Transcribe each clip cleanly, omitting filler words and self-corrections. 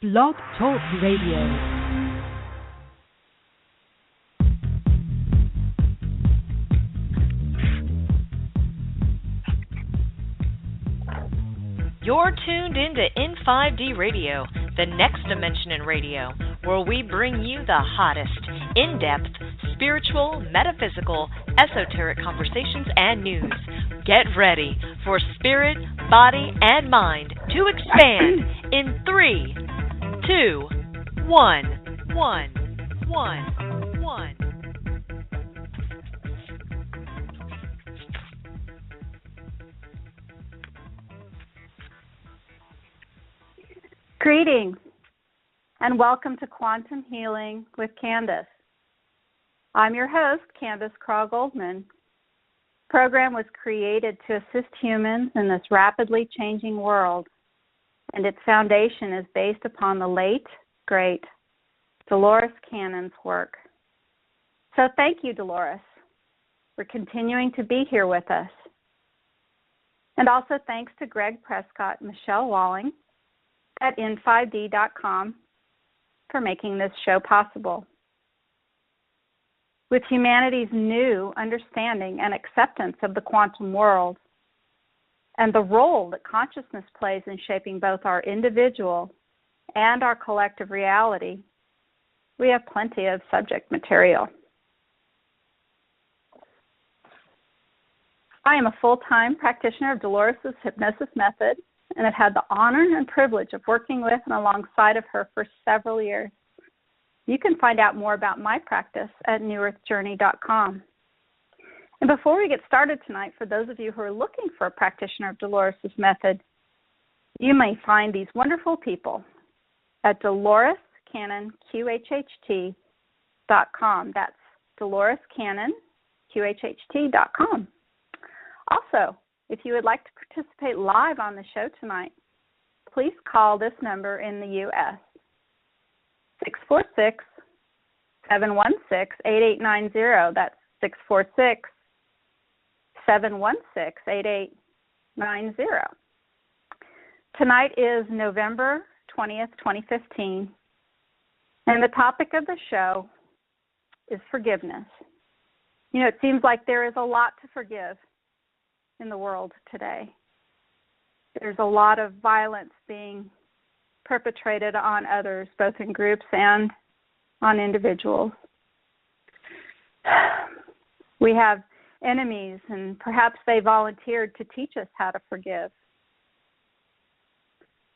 Blog Talk Radio. You're tuned into In5D Radio, the next dimension in radio, where we bring you the hottest, in-depth, spiritual, metaphysical, esoteric conversations and news. Get ready for spirit, body, and mind to expand in 3, 2, 1. Greetings, and welcome to Quantum Healing with Candace. I'm your host, Candace Craw-Goldman. The program was created to assist humans in this rapidly changing world, and its foundation is based upon the late, great Dolores Cannon's work. So thank you, Dolores, for continuing to be here with us. And also thanks to Greg Prescott and Michelle Walling at in5d.com for making this show possible. With humanity's new understanding and acceptance of the quantum world and the role that consciousness plays in shaping both our individual and our collective reality, we have plenty of subject material. I am a full-time practitioner of Dolores' hypnosis method, and have had the honor and privilege of working with and alongside of her for several years. You can find out more about my practice at newearthjourney.com. And before we get started tonight, for those of you who are looking for a practitioner of Dolores' method, you may find these wonderful people at Dolores Cannon, QHHT.com. That's Dolores Cannon, QHHT.com. Also, if you would like to participate live on the show tonight, please call this number in the U.S., 646-716-8890. That's 646-716-8890. Tonight is November 20th, 2015, and the topic of the show is forgiveness. You know, it seems like there is a lot to forgive in the world today. There's a lot of violence being perpetrated on others, both in groups and on individuals. We have enemies, and perhaps they volunteered to teach us how to forgive.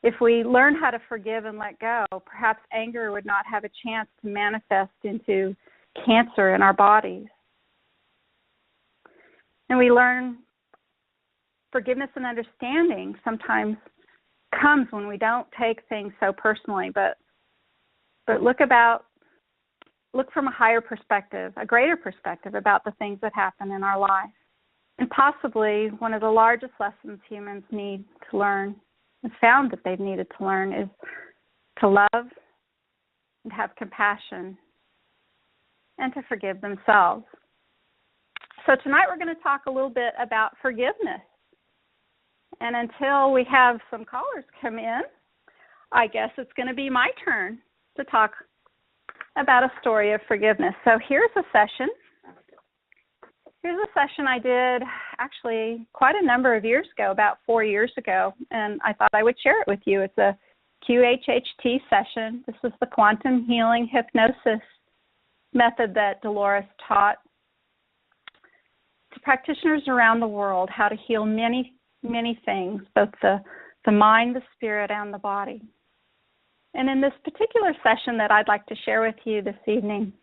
If we learn how to forgive and let go, perhaps anger would not have a chance to manifest into cancer in our bodies. And we learn forgiveness and understanding sometimes comes when we don't take things so personally, but look from a higher perspective, a greater perspective about the things that happen in our life. And possibly one of the largest lessons humans need to learn, and found that they've needed to learn, is to love and have compassion and to forgive themselves. So tonight we're going to talk a little bit about forgiveness. And until we have some callers come in, I guess it's going to be my turn to talk about a story of forgiveness. So here's a session. Here's a session I did actually quite a number of years ago, about 4 years ago, and I thought I would share it with you. It's a QHHT session. This is the Quantum Healing Hypnosis method that Dolores taught to practitioners around the world how to heal many things, both the mind, the spirit, and the body. And in this particular session that I'd like to share with you this evening,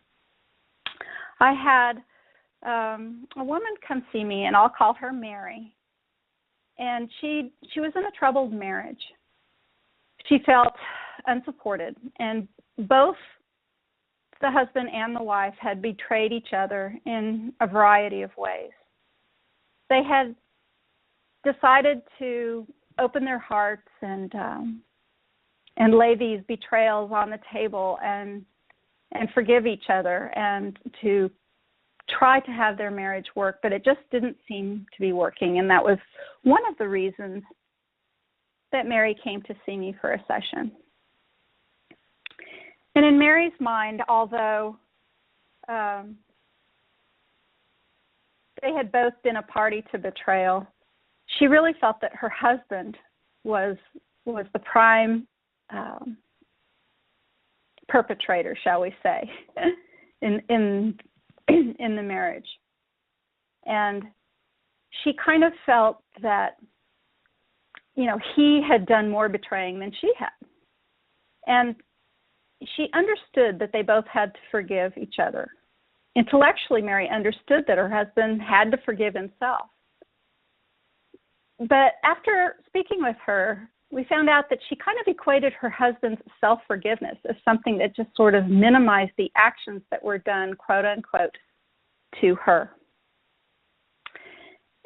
I had a woman come see me, and I'll call her Mary. And she was in a troubled marriage. She felt unsupported, and both the husband and the wife had betrayed each other in a variety of ways. They had decided to open their hearts and lay these betrayals on the table and forgive each other and to try to have their marriage work, but it just didn't seem to be working. And that was one of the reasons that Mary came to see me for a session. And in Mary's mind, although they had both been a party to betrayal, she really felt that her husband was the prime perpetrator, shall we say, in the marriage. And she kind of felt that, he had done more betraying than she had. And she understood that they both had to forgive each other. Intellectually, Mary understood that her husband had to forgive himself. But after speaking with her, we found out that she kind of equated her husband's self-forgiveness as something that just sort of minimized the actions that were done, quote unquote, to her.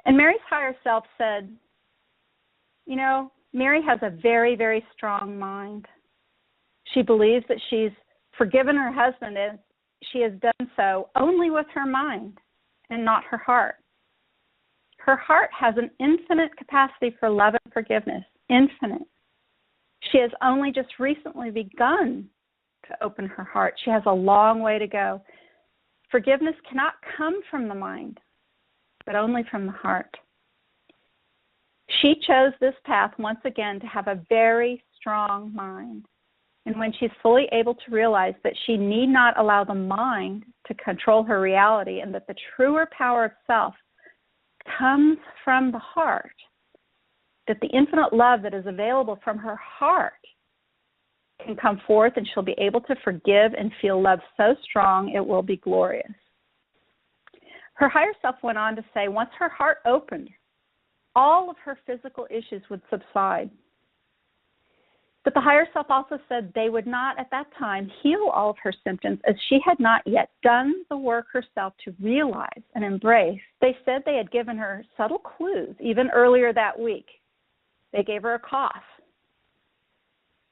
And Mary's higher self said, Mary has a very, very strong mind. She believes that she's forgiven her husband, and she has done so only with her mind and not her heart. Her heart has an infinite capacity for love and forgiveness, infinite. She has only just recently begun to open her heart. She has a long way to go. Forgiveness cannot come from the mind, but only from the heart. She chose this path once again to have a very strong mind. And when she's fully able to realize that she need not allow the mind to control her reality and that the truer power of self comes from the heart, that the infinite love that is available from her heart can come forth, and she'll be able to forgive and feel love so strong it will be glorious. Her higher self went on to say once her heart opened, all of her physical issues would subside. But the higher self also said they would not at that time heal all of her symptoms, as she had not yet done the work herself to realize and embrace. They said they had given her subtle clues even earlier that week. They gave her a cough.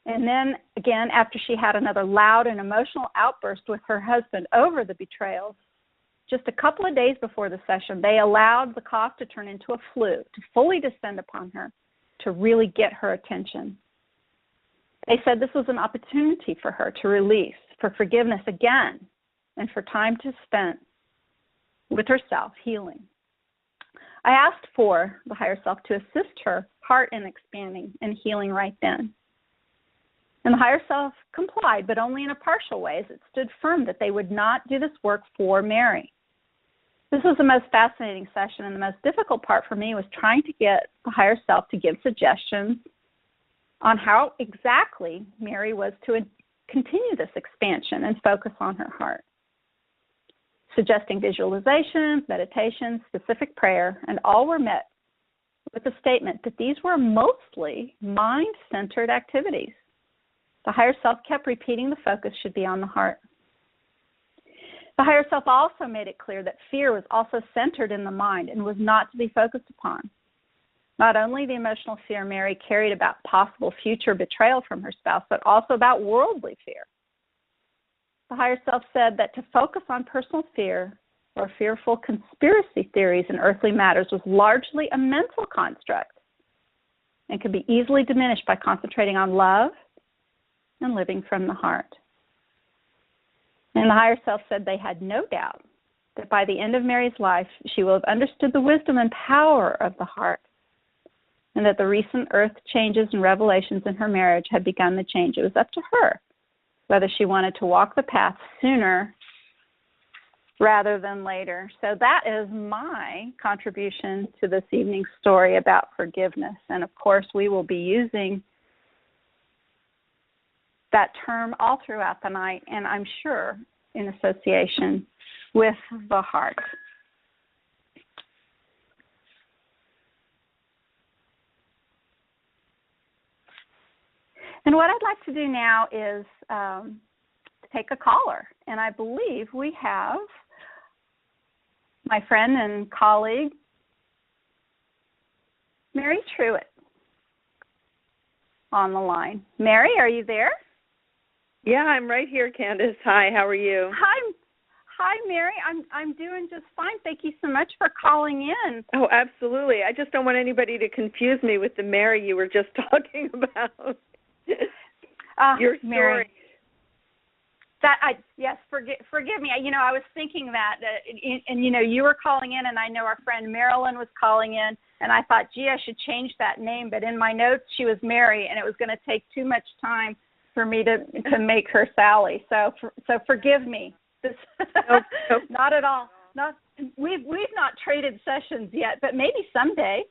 And then again, after she had another loud and emotional outburst with her husband over the betrayals, just a couple of days before the session, they allowed the cough to turn into a flu, to fully descend upon her, to really get her attention. They said this was an opportunity for her to release, for forgiveness again, and for time to spend with herself, healing. I asked for the higher self to assist her heart in expanding and healing right then. And the higher self complied, but only in a partial way, as it stood firm that they would not do this work for Mary. This was the most fascinating session, and the most difficult part for me was trying to get the higher self to give suggestions on how exactly Mary was to continue this expansion and focus on her heart. Suggesting visualizations, meditations, specific prayer, and all were met with the statement that these were mostly mind-centered activities. The higher self kept repeating the focus should be on the heart. The higher self also made it clear that fear was also centered in the mind and was not to be focused upon. Not only the emotional fear Mary carried about possible future betrayal from her spouse, but also about worldly fear. The higher self said that to focus on personal fear or fearful conspiracy theories in earthly matters was largely a mental construct and could be easily diminished by concentrating on love and living from the heart. And the higher self said they had no doubt that by the end of Mary's life, she will have understood the wisdom and power of the heart, and that the recent earth changes and revelations in her marriage had begun the change. It was up to her whether she wanted to walk the path sooner rather than later. So that is my contribution to this evening's story about forgiveness. And of course, we will be using that term all throughout the night, and I'm sure in association with the heart. And what I'd like to do now is take a caller, and I believe we have my friend and colleague, Mary Truitt, on the line. Mary, are you there? Yeah, I'm right here, Candace. Hi, how are you? Hi, Mary. I'm doing just fine. Thank you so much for calling in. Oh, absolutely. I just don't want anybody to confuse me with the Mary you were just talking about. Your story. Mary. Forgive me. I was thinking that, and you were calling in, and I know our friend Marilyn was calling in, and I thought, gee, I should change that name. But in my notes, she was Mary, and it was going to take too much time for me to make her Sally. So forgive me. Nope. Not at all. We've not traded sessions yet, but maybe someday.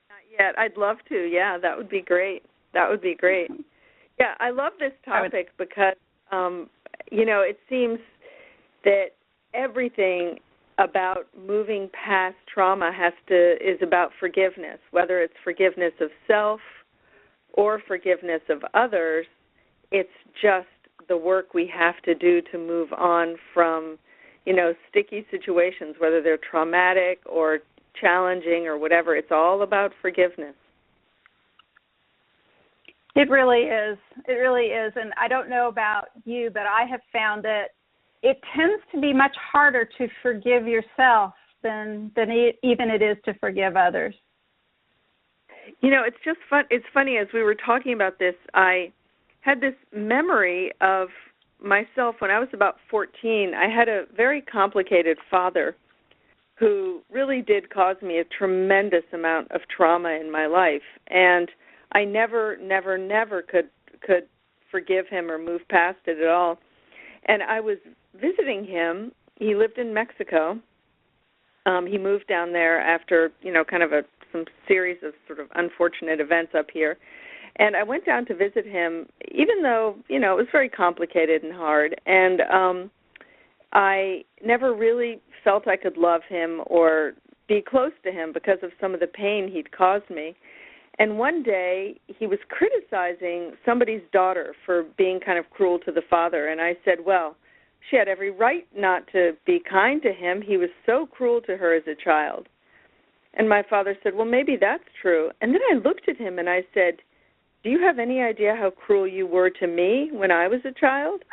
Not yet. I'd love to. Yeah, that would be great. Yeah, I love this topic because it seems that everything about moving past trauma is about forgiveness, whether it's forgiveness of self or forgiveness of others. It's just the work we have to do to move on from, sticky situations, whether they're traumatic or challenging or whatever. It's all about forgiveness. It really is. And I don't know about you, but I have found that it tends to be much harder to forgive yourself than even it is to forgive others. It's just fun. It's funny, as we were talking about this, I had this memory of myself when I was about 14. I had a very complicated father who really did cause me a tremendous amount of trauma in my life, and I never could forgive him or move past it at all. And I was visiting him. He lived in Mexico. He moved down there after, kind of some series of sort of unfortunate events up here. And I went down to visit him, even though, it was very complicated and hard. And I never really felt I could love him or be close to him because of some of the pain he'd caused me. And one day he was criticizing somebody's daughter for being kind of cruel to the father. And I said, well, she had every right not to be kind to him. He was so cruel to her as a child. And my father said, well, maybe that's true. And then I looked at him and I said, do you have any idea how cruel you were to me when I was a child?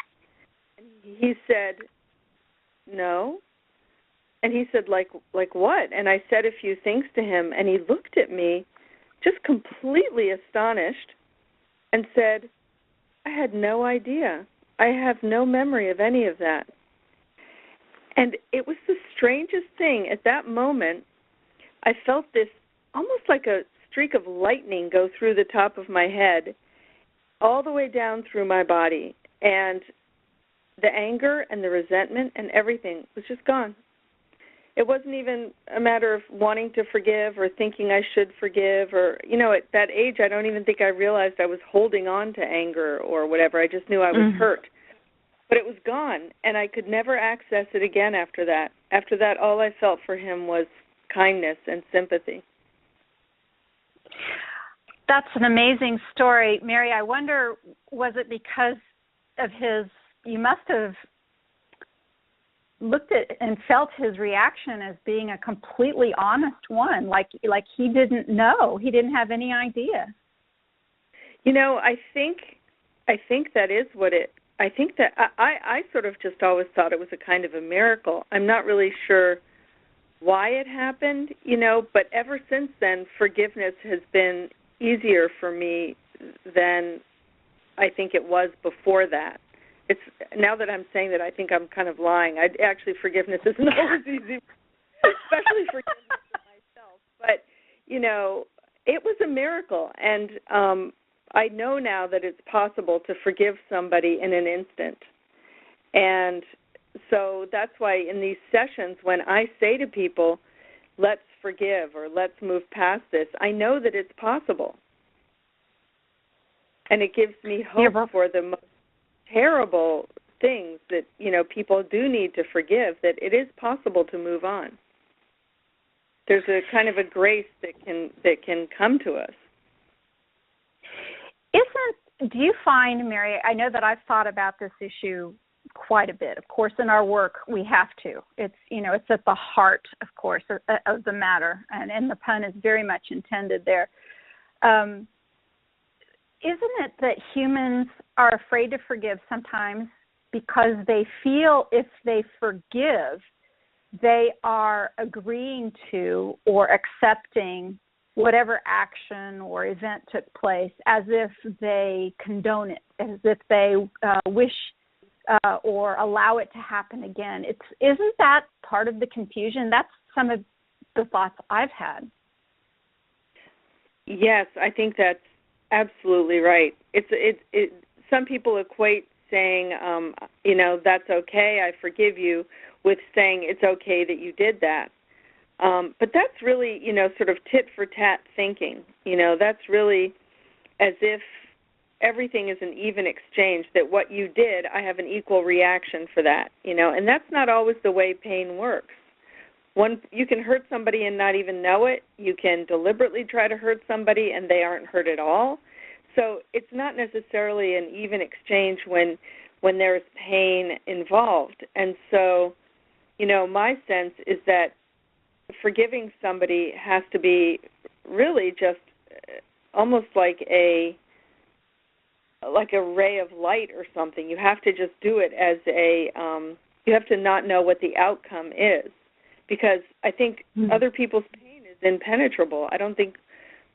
And he said, no. And he said, like what? And I said a few things to him, and he looked at me just completely astonished and said, I had no idea. I have no memory of any of that. And it was the strangest thing. At that moment, I felt this almost like a streak of lightning go through the top of my head, all the way down through my body. And the anger and the resentment and everything was just gone. It wasn't even a matter of wanting to forgive or thinking I should forgive or, at that age, I don't even think I realized I was holding on to anger or whatever. I just knew I was hurt. But it was gone, and I could never access it again after that. After that, all I felt for him was kindness and sympathy. That's an amazing story. Mary, I wonder, was it because of you must have looked at and felt his reaction as being a completely honest one, like he didn't know, he didn't have any idea. I think that is what it. I think that I sort of just always thought it was a kind of a miracle. I'm not really sure why it happened, but ever since then, forgiveness has been easier for me than I think it was before that. It's now that I'm saying that, I think I'm kind of lying. Actually, forgiveness isn't always easy, especially forgiveness for myself. But, it was a miracle. And I know now that it's possible to forgive somebody in an instant. And so that's why in these sessions, when I say to people, let's forgive or let's move past this, I know that it's possible. And it gives me hope for the most terrible things that, people do need to forgive, that it is possible to move on. There's a kind of a grace that can come to us. Do you find, Mary, I know that I've thought about this issue quite a bit. Of course, in our work, we have to. It's, it's at the heart, of course, of the matter, and the pun is very much intended there. Isn't it that humans are afraid to forgive sometimes because they feel if they forgive, they are agreeing to or accepting whatever action or event took place as if they condone it, as if they wish or allow it to happen again. Isn't that part of the confusion? That's some of the thoughts I've had. Yes, I think that's absolutely right. Some people equate saying, that's okay, I forgive you, with saying it's okay that you did that. But that's really, sort of tit for tat thinking. That's really as if everything is an even exchange, that what you did, I have an equal reaction for that, and that's not always the way pain works. You can hurt somebody and not even know it. You can deliberately try to hurt somebody and they aren't hurt at all. So it's not necessarily an even exchange when there's pain involved. And so, my sense is that forgiving somebody has to be really just almost like a ray of light or something. You have to just do it as you have to not know what the outcome is, because I think other people's pain is impenetrable. I don't think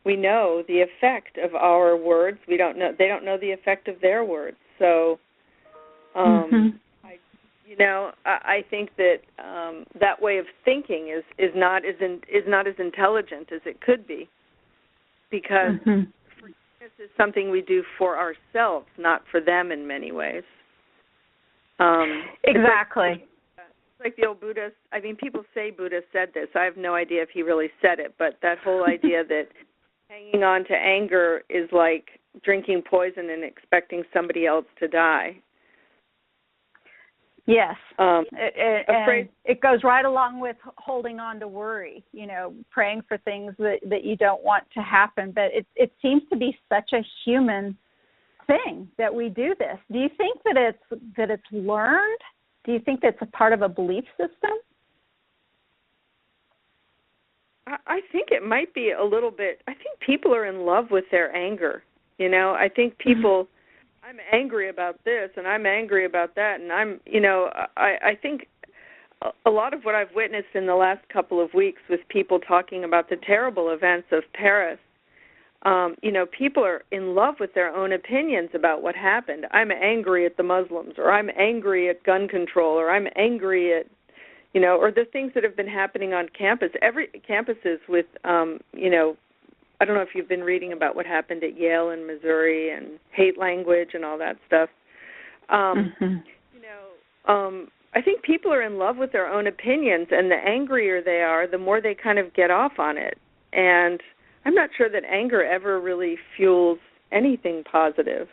we know the effect of our words. They don't know the effect of their words. So, I think that that way of thinking is not as intelligent as it could be, because forgiveness is something we do for ourselves, not for them in many ways. Exactly. It's like the old Buddha. I mean, people say Buddha said this. I have no idea if he really said it, but that whole idea that hanging on to anger is like drinking poison and expecting somebody else to die. Yes. It goes right along with holding on to worry, praying for things that you don't want to happen. But it seems to be such a human thing that we do this. Do you think that it's learned? Do you think that's a part of a belief system? I think it might be a little bit. I think people are in love with their anger. I think people, I'm angry about this and I'm angry about that. And I think a lot of what I've witnessed in the last couple of weeks with people talking about the terrible events of Paris, people are in love with their own opinions about what happened. I'm angry at the Muslims, or I'm angry at gun control, or I'm angry at, or the things that have been happening on campus. Every campuses with, I don't know if you've been reading about what happened at Yale and Missouri and hate language and all that stuff. I think people are in love with their own opinions, and the angrier they are, the more they kind of get off on it. And I'm not sure that anger ever really fuels anything positive.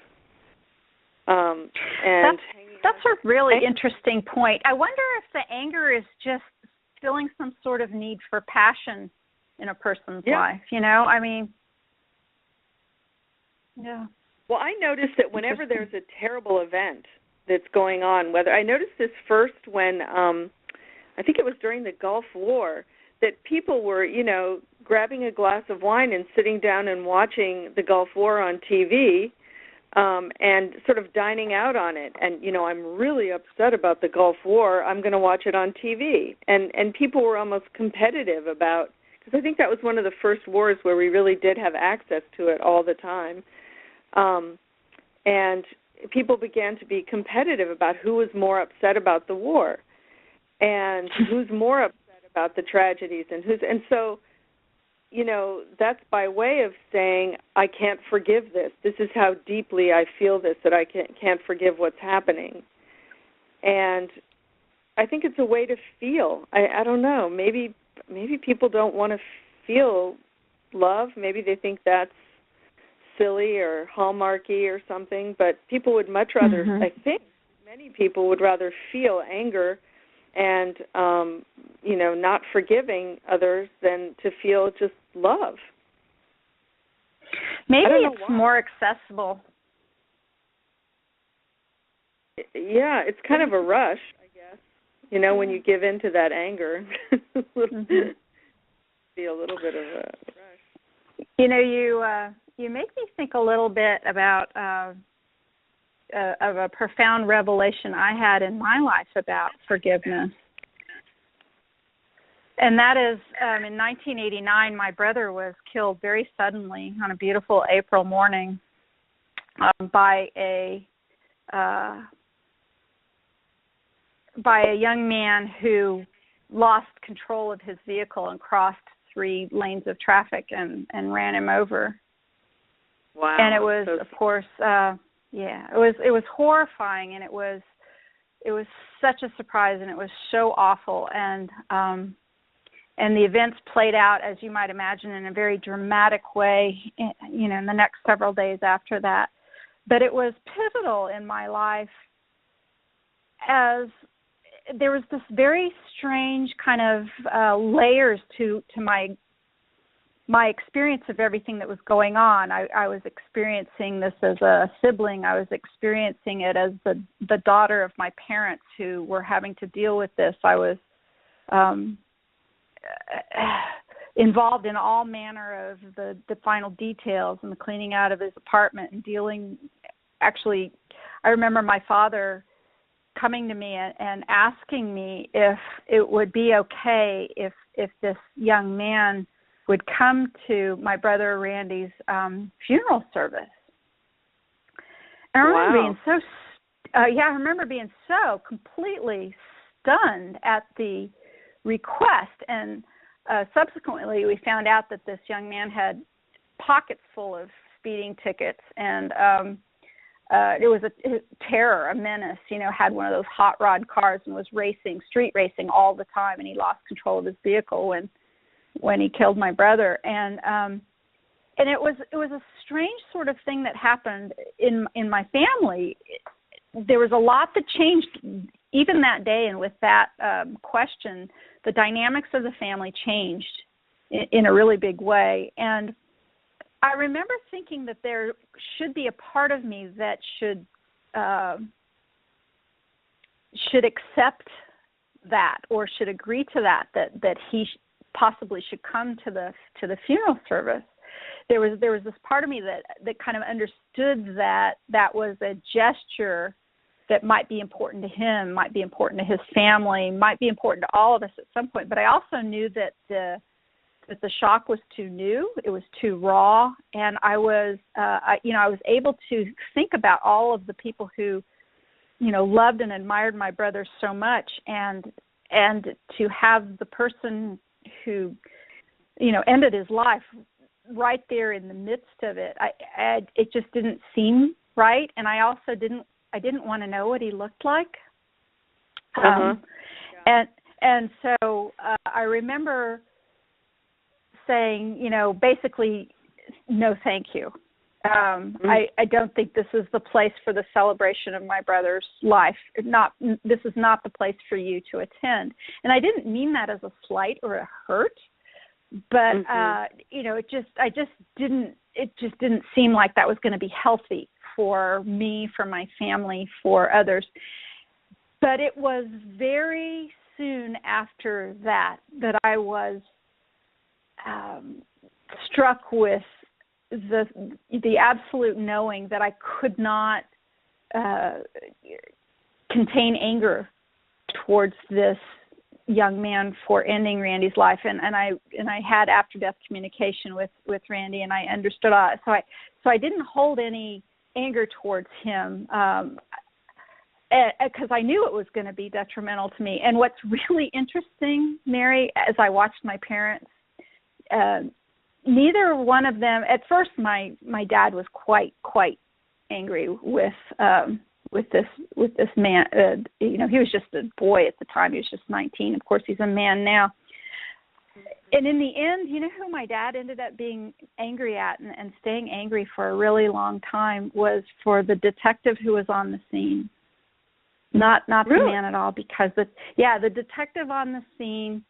That's a really interesting point. I wonder if the anger is just filling some sort of need for passion in a person's life, I mean, yeah. Well, I noticed that whenever there's a terrible event that's going on, I noticed this first when, I think it was during the Gulf War, that people were, grabbing a glass of wine and sitting down and watching the Gulf War on TV, and sort of dining out on it. And, I'm really upset about the Gulf War. I'm going to watch it on TV. And people were almost competitive about, because I think that was one of the first wars where we really did have access to it all the time. And people began to be competitive about who was more upset about the war and who's more upset about the tragedies and so, that's by way of saying, I can't forgive this. This is how deeply I feel this, that I can't forgive what's happening. And I think it's a way to feel. I don't know. Maybe people don't want to feel love. Maybe they think that's silly or hallmarky or something. But people would much rather, I think many people would rather feel anger and, not forgiving others than to feel just love. Maybe it's more accessible. Yeah, it's kind of a rush, I guess. When you give in to that anger, be a little bit of a rush. You make me think a little bit about of a profound revelation I had in my life about forgiveness. And that is, in 1989, my brother was killed very suddenly on a beautiful April morning by a by a young man who lost control of his vehicle and crossed 3 lanes of traffic and ran him over. Wow. And it was, of course, it was horrifying, and it was such a surprise, and it was so awful, and the events played out, as you might imagine, in a very dramatic way, in the next several days after that. But it was pivotal in my life, as there was this very strange kind of layers to my experience of everything that was going on. I was experiencing this as a sibling. I was experiencing it as the daughter of my parents who were having to deal with this. I was involved in all manner of the final details and the cleaning out of his apartment and dealing. Actually, I remember my father coming to me and asking me if it would be okay if this young man would come to my brother Randy's funeral service. And I remember being so completely stunned at the request. And subsequently, we found out that this young man had pockets full of speeding tickets, and it was a terror, a menace. Had one of those hot rod cars and was street racing all the time, and he lost control of his vehicle when he killed my brother. And it was a strange sort of thing that happened in my family. There was a lot that changed even that day, and with that question, the dynamics of the family changed in a really big way. And I remember thinking that there should be a part of me that should accept that, or should agree to that he possibly should come to the funeral service. There was this part of me that kind of understood that was a gesture that might be important to him, might be important to his family, might be important to all of us at some point. But I also knew that the shock was too new, it was too raw, and I was able to think about all of the people who, loved and admired my brother so much, and to have the person who, ended his life right there in the midst of it, it just didn't seem right, and I also didn't want to know what he looked like. And so I remember saying, basically, no, thank you. I don't think this is the place for the celebration of my brother's life. This is not the place for you to attend. And I didn't mean that as a slight or a hurt, but it just didn't seem like that was going to be healthy for me, for my family, for others. But it was very soon after that I was struck with the absolute knowing that I could not contain anger towards this young man for ending Randy's life, and I had after death communication with Randy, and I understood all that. So I didn't hold any anger towards him because I knew it was going to be detrimental to me. And what's really interesting, Mary, as I watched my parents, neither one of them. At first, my dad was quite angry with this man. He was just a boy at the time. He was just 19. Of course, he's a man now. And in the end, you know who my dad ended up being angry at and staying angry for a really long time was for the detective who was on the scene. Not really? The man at all, because the detective on the scene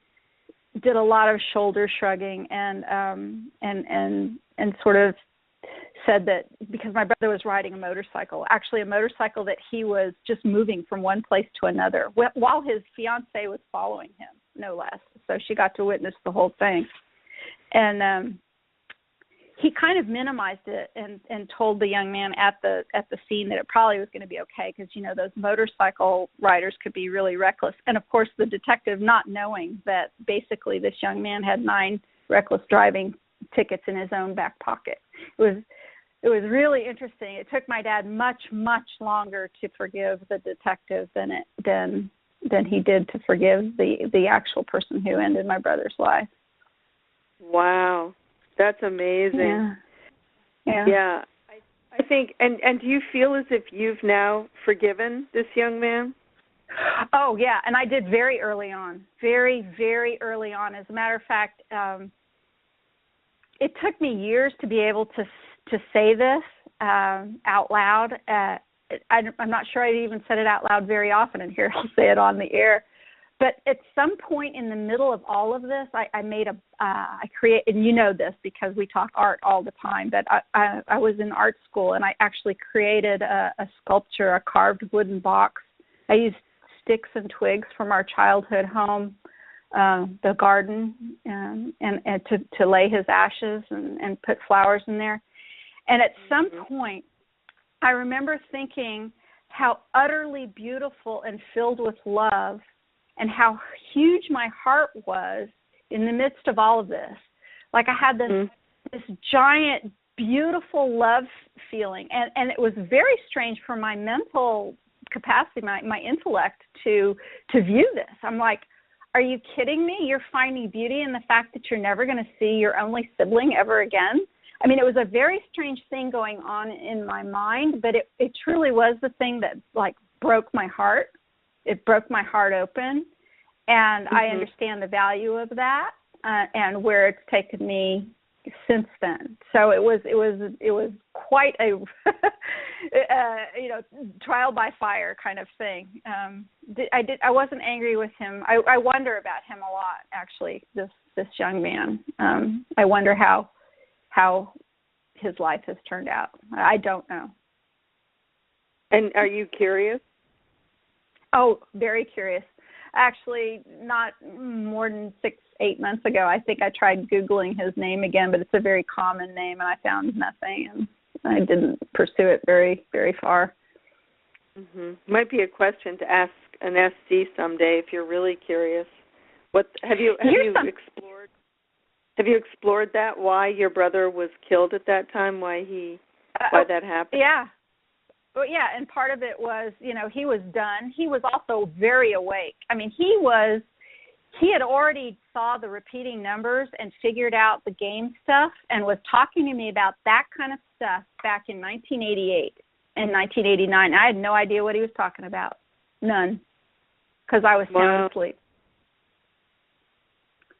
did a lot of shoulder shrugging and sort of said that because my brother was riding a motorcycle that he was just moving from one place to another while his fiancée was following him, no less. So she got to witness the whole thing. And he kind of minimized it and told the young man at the scene that it probably was going to be okay because, those motorcycle riders could be really reckless. And, of course, the detective, not knowing that basically this young man had 9 reckless driving tickets in his own back pocket. It was really interesting. It took my dad much, much longer to forgive the detective than than he did to forgive the actual person who ended my brother's life. Wow, that's amazing. Yeah. I think, and do you feel as if you've now forgiven this young man? Oh, yeah, and I did very early on, very, very early on. As a matter of fact, it took me years to be able to say this out loud. I'm not sure I even said it out loud very often, and here I'll say it on the air. But at some point in the middle of all of this, I created, and you know this because we talk art all the time, but I was in art school, and I actually created a sculpture, a carved wooden box. I used sticks and twigs from our childhood home, the garden, and to lay his ashes and put flowers in there. And at some point, I remember thinking how utterly beautiful and filled with love and how huge my heart was in the midst of all of this. Like I had this giant, beautiful love feeling. And it was very strange for my mental capacity, my intellect to view this. I'm like, are you kidding me? You're finding beauty in the fact that you're never going to see your only sibling ever again? I mean, it was a very strange thing going on in my mind, but it truly was the thing that, like, broke my heart. It broke my heart open, and I understand the value of that and where it's taken me since then. So it was quite a trial by fire kind of thing. I wasn't angry with him. I wonder about him a lot, actually. This young man. I wonder how his life has turned out. I don't know. And are you curious? Oh, very curious. Actually, not more than 6-8 months ago, I think I tried Googling his name again, but it's a very common name, and I found nothing, and I didn't pursue it very, very far. Might be a question to ask an SC someday if you're really curious. What have you explored? Have you explored that? Why your brother was killed at that time? Why that happened? Yeah. Well, yeah, and part of it was, he was done. He was also very awake. I mean, he had already saw the repeating numbers and figured out the game stuff and was talking to me about that kind of stuff back in 1988 and 1989. I had no idea what he was talking about. None. Because I was sound asleep.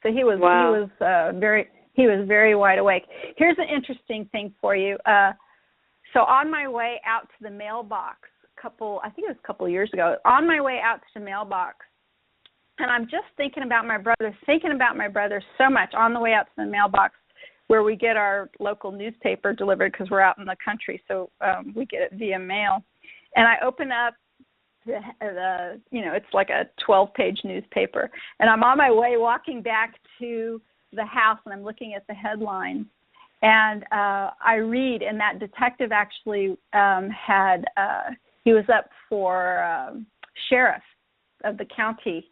So he was very wide awake. Here's an interesting thing for you. So on my way out to the mailbox, I think it was a couple of years ago, on my way out to the mailbox, and I'm just thinking about my brother so much on the way out to the mailbox where we get our local newspaper delivered because we're out in the country, so we get it via mail. And I open up it's like a 12-page newspaper, and I'm on my way walking back to the house, and I'm looking at the headlines. And I read, and that detective actually he was up for sheriff of the county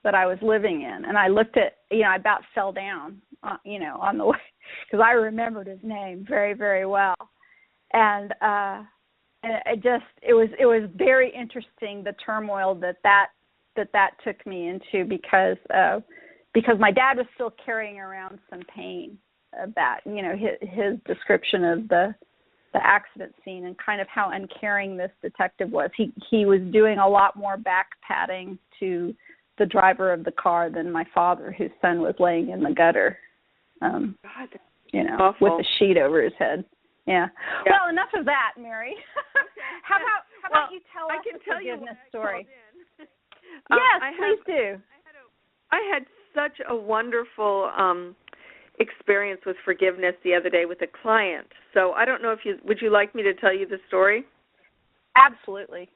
that I was living in. And I looked at, I about fell down, on the way, because I remembered his name very, very well. And it was very interesting, the turmoil that took me into, because my dad was still carrying around some pain of that, his description of the accident scene and kind of how uncaring this detective was. He was doing a lot more back patting to the driver of the car than my father, whose son was laying in the gutter, with a sheet over his head. Yeah. Well, enough of that, Mary. How about you tell us the forgiveness story? Yes, please do. I had such a wonderful experience with forgiveness the other day with a client. So I don't know would you like me to tell you the story? Absolutely.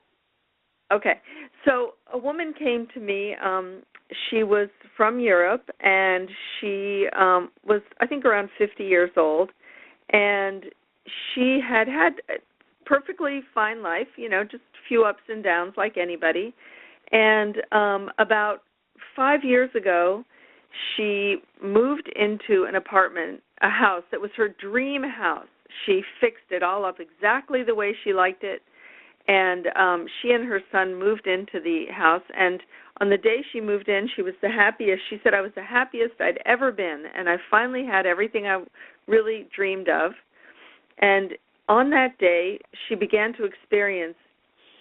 Okay. So a woman came to me. She was from Europe, and she was, I think, around 50 years old, and she had a perfectly fine life, just a few ups and downs like anybody. And about 5 years ago, she moved into an apartment, a house that was her dream house. She fixed it all up exactly the way she liked it, And she and her son moved into the house, and on the day she moved in, she was the happiest. She said, I was the happiest I'd ever been, and I finally had everything I really dreamed of. And on that day, she began to experience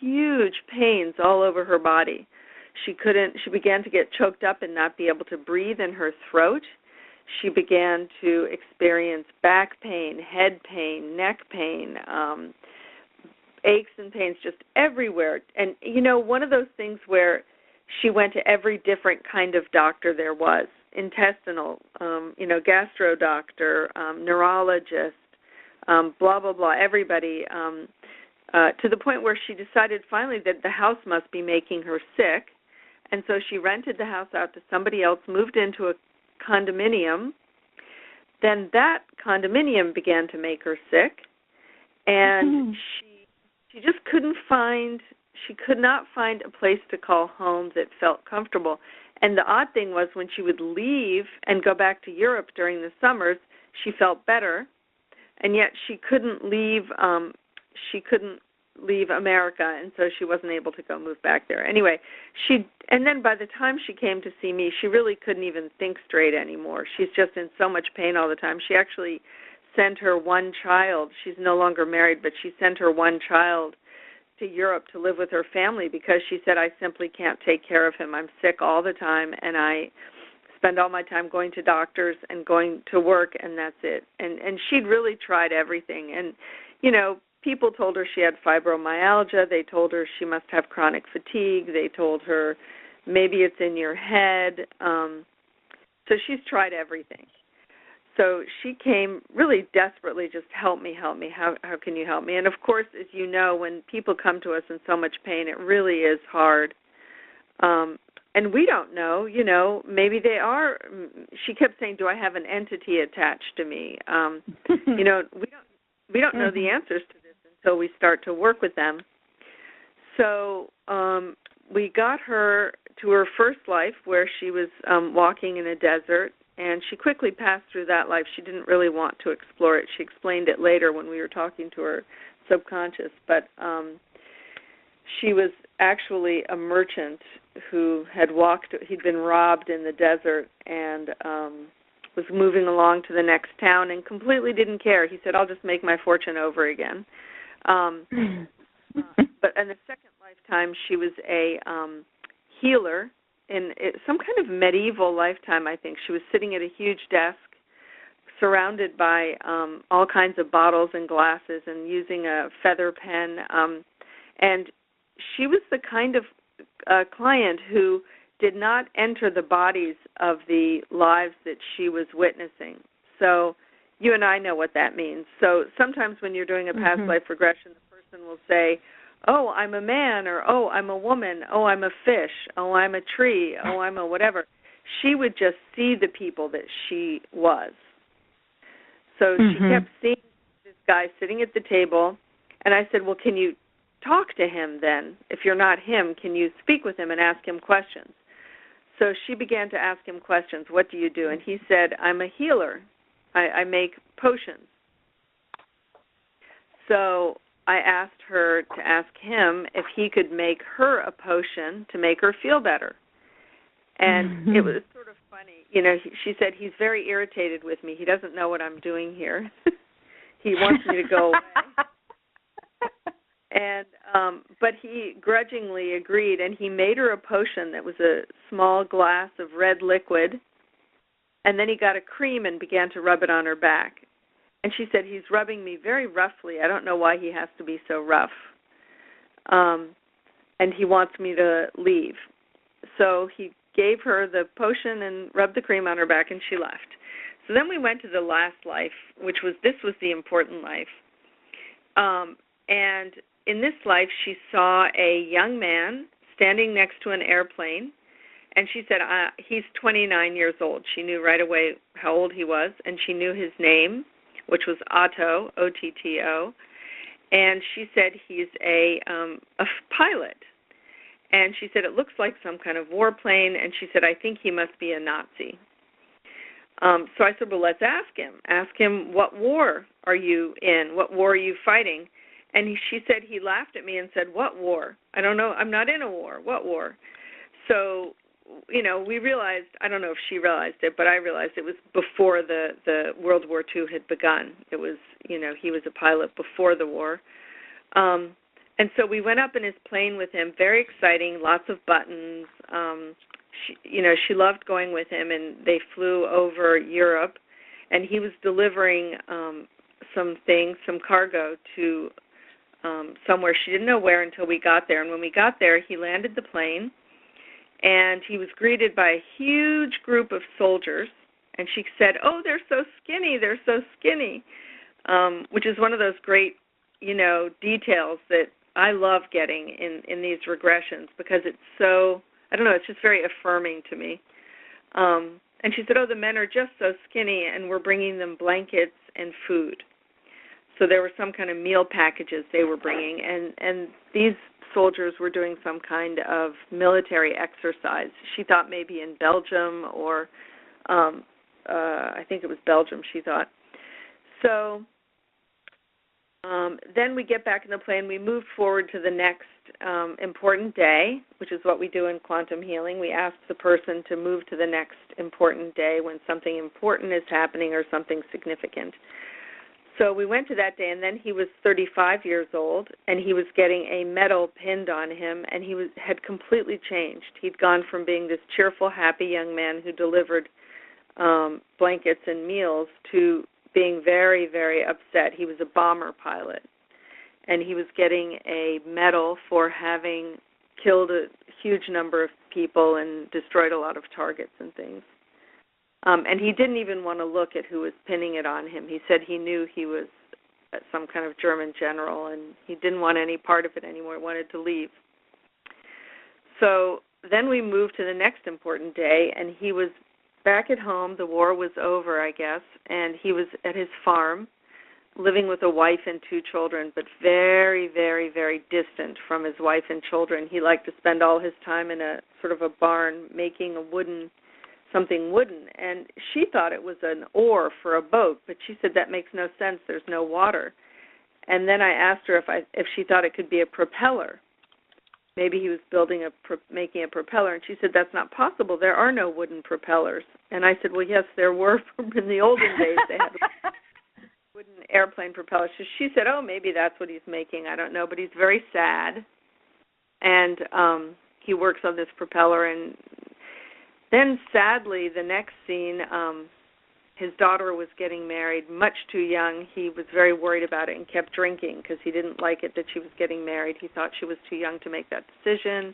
huge pains all over her body. She began to get choked up and not be able to breathe in her throat. She began to experience back pain, head pain, neck pain, aches and pains just everywhere. And, one of those things where she went to every different kind of doctor there was, intestinal, gastro doctor, neurologist, blah, blah, blah, everybody, to the point where she decided finally that the house must be making her sick. And so she rented the house out to somebody else, moved into a condominium. Then that condominium began to make her sick, and she just could not find a place to call home that felt comfortable. And the odd thing was, when she would leave and go back to Europe during the summers, she felt better, and yet she couldn't leave America, and so she wasn't able to go move back there. Anyway, and then by the time she came to see me, she really couldn't even think straight anymore. She's just in so much pain all the time. She actually sent her one child. She's no longer married, but she sent her one child to Europe to live with her family because she said, I simply can't take care of him. I'm sick all the time, and I spend all my time going to doctors and going to work, and that's it. And she'd really tried everything. And, people told her she had fibromyalgia. They told her she must have chronic fatigue. They told her maybe it's in your head. So she's tried everything. So she came really desperately, just help me. How can you help me? And, of course, as you know, when people come to us in so much pain, it really is hard. And we don't know, maybe they are. She kept saying, do I have an entity attached to me? We don't know the answers to this until we start to work with them. So we got her to her first life where she was walking in a desert, and she quickly passed through that life. She didn't really want to explore it. She explained it later when we were talking to her subconscious. But she was actually a merchant who he'd been robbed in the desert and was moving along to the next town and completely didn't care. He said, I'll just make my fortune over again. But in the second lifetime, she was a healer in some kind of medieval lifetime, I think. She was sitting at a huge desk surrounded by all kinds of bottles and glasses and using a feather pen. And she was the kind of client who did not enter the bodies of the lives that she was witnessing. So you and I know what that means. So sometimes when you're doing a past life regression, the person will say, oh, I'm a man, or oh, I'm a woman, oh, I'm a fish, oh, I'm a tree, oh, I'm a whatever. She would just see the people that she was. So she kept seeing this guy sitting at the table, and I said, well, can you talk to him then? If you're not him, can you speak with him and ask him questions? So she began to ask him questions. What do you do? And he said, I'm a healer. I make potions. So I asked her to ask him if he could make her a potion to make her feel better. And it was sort of funny. She said, he's very irritated with me. He doesn't know what I'm doing here. He wants me to go away. And but he grudgingly agreed, and he made her a potion that was a small glass of red liquid, and then he got a cream and began to rub it on her back. And she said, he's rubbing me very roughly. I don't know why he has to be so rough. And he wants me to leave. So he gave her the potion and rubbed the cream on her back, and she left. So then we went to the last life, this was the important life. And in this life, she saw a young man standing next to an airplane, and she said, he's 29 years old. She knew right away how old he was, and she knew his name, which was Otto, O-T-T-O, and she said he's a pilot. And she said, it looks like some kind of warplane, and she said, I think he must be a Nazi. So I said, well, let's ask him. Ask him, what war are you in? What war are you fighting? And she said he laughed at me and said, "What war? I don't know. I'm not in a war. What war?" So, we realized, I don't know if she realized it, but I realized it was before the World War II had begun. It was, he was a pilot before the war. And so we went up in his plane with him, very exciting, lots of buttons. She loved going with him, and they flew over Europe, and he was delivering some cargo to somewhere. She didn't know where until we got there. And when we got there, he landed the plane, and he was greeted by a huge group of soldiers. And she said, "Oh, they're so skinny, they're so skinny," which is one of those great, details that I love getting in these regressions, because it's so, I don't know, it's just very affirming to me. And she said, "Oh, the men are just so skinny, and we're bringing them blankets and food." So there were some kind of meal packages they were bringing, and these soldiers were doing some kind of military exercise. She thought maybe in Belgium, or I think it was Belgium, she thought. So then we get back in the plane. We move forward to the next important day, which is what we do in quantum healing. We ask the person to move to the next important day when something important is happening or something significant. So we went to that day, and then he was 35 years old, and he was getting a medal pinned on him, and he had completely changed. He'd gone from being this cheerful, happy young man who delivered blankets and meals to being very, very upset. He was a bomber pilot, and he was getting a medal for having killed a huge number of people and destroyed a lot of targets and things. And he didn't even want to look at who was pinning it on him. He said he knew he was some kind of German general, and he didn't want any part of it anymore. He wanted to leave. So then we moved to the next important day, and he was back at home. The war was over, I guess, and he was at his farm, living with a wife and 2 children, but very, very, very distant from his wife and children. He liked to spend all his time in a sort of a barn making something wooden, and she thought it was an oar for a boat, but she said that makes no sense. There's no water. And then I asked her if she thought it could be a propeller. Maybe he was making a propeller, and she said that's not possible. There are no wooden propellers. And I said, well, yes, there were in the olden days. They had wooden airplane propellers. So she said, oh, maybe that's what he's making. I don't know, but he's very sad, and he works on this propeller. And then, sadly, the next scene, his daughter was getting married much too young. He was very worried about it and kept drinking because he didn't like it that she was getting married. He thought she was too young to make that decision.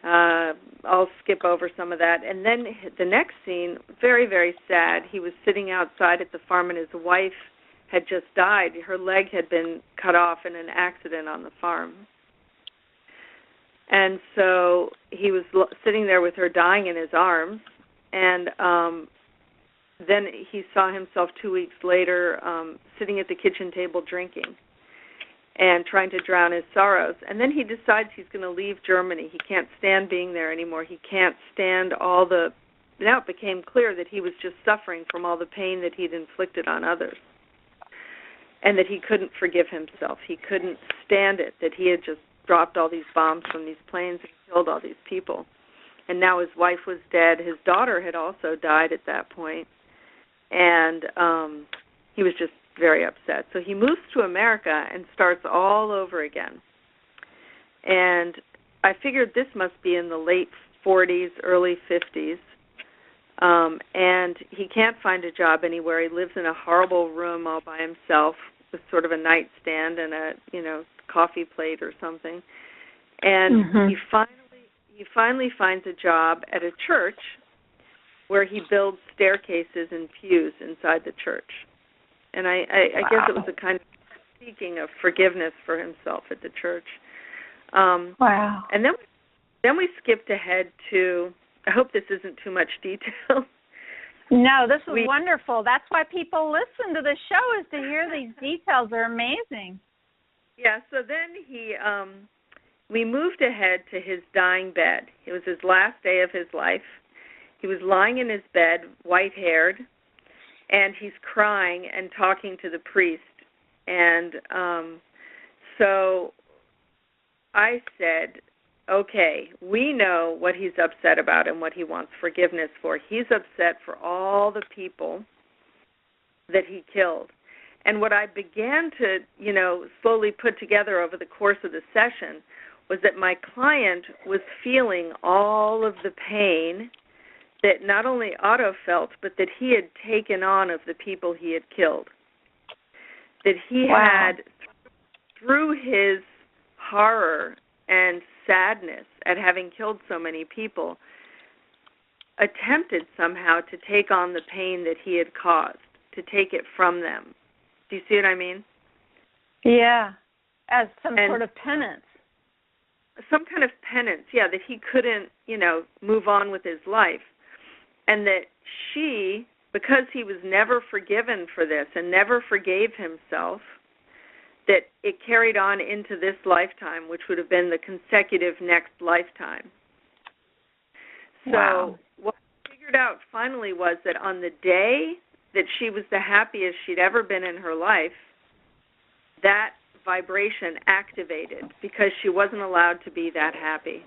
I'll skip over some of that. And then the next scene, very, very sad. He was sitting outside at the farm, and his wife had just died. Her leg had been cut off in an accident on the farm. And so he was sitting there with her dying in his arms, and then he saw himself 2 weeks later sitting at the kitchen table drinking and trying to drown his sorrows. And then he decides he's going to leave Germany. He can't stand being there anymore. He can't stand now it became clear that he was just suffering from all the pain that he'd inflicted on others, and that he couldn't forgive himself. He couldn't stand it, that he had just dropped all these bombs from these planes and killed all these people. And now his wife was dead. His daughter had also died at that point. And he was just very upset. So he moves to America and starts all over again. And I figured this must be in the late 40s, early 50s. And he can't find a job anywhere. He lives in a horrible room all by himself with sort of a nightstand and a, coffee plate or something. And he finally finds a job at a church where he builds staircases and pews inside the church. And I guess it was a kind of seeking of forgiveness for himself at the church. Wow. And then we skipped ahead to, I hope this isn't too much detail. No, this is wonderful. That's why people listen to the show, is to hear these details. They're amazing. Yeah, so then we moved ahead to his dying bed. It was his last day of his life. He was lying in his bed, white-haired, and he's crying and talking to the priest. And so I said, okay, we know what he's upset about and what he wants forgiveness for. He's upset for all the people that he killed. And what I began to, slowly put together over the course of the session was that my client was feeling all of the pain that not only Otto felt, but that he had taken on of the people he had killed. That he had, through his horror and sadness at having killed so many people, attempted somehow to take on the pain that he had caused, to take it from them. Do you see what I mean? Yeah, as some sort of penance. Some kind of penance, yeah, that he couldn't, move on with his life. And that she, because he was never forgiven for this and never forgave himself, that it carried on into this lifetime, which would have been the consecutive next lifetime. So what I figured out finally was that on the day that she was the happiest she'd ever been in her life, that vibration activated because she wasn't allowed to be that happy.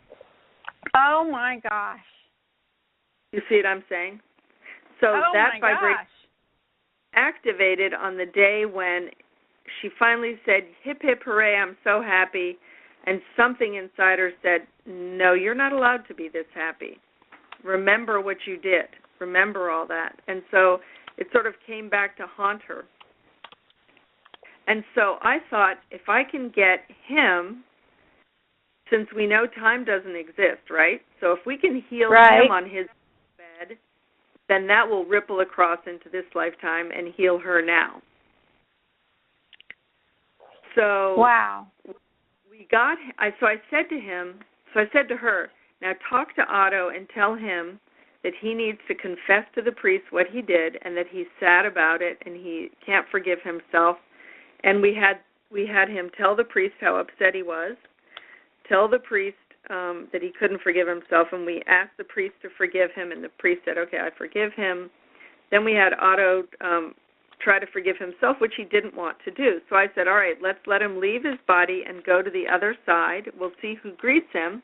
Oh, my gosh. You see what I'm saying? So that vibration activated on the day when she finally said, hip, hip, hooray, I'm so happy, and something inside her said, no, you're not allowed to be this happy. Remember what you did. Remember all that. And so it sort of came back to haunt her. And so I thought, if I can get him, since we know time doesn't exist, right? So if we can heal him on his bed, then that will ripple across into this lifetime and heal her now. So I said to her, now talk to Otto and tell him that he needs to confess to the priest what he did and that he's sad about it and he can't forgive himself. And we had him tell the priest how upset he was, tell the priest that he couldn't forgive himself, and we asked the priest to forgive him, and the priest said, okay, I forgive him. Then we had Otto try to forgive himself, which he didn't want to do. So I said, all right, let's let him leave his body and go to the other side. We'll see who greets him.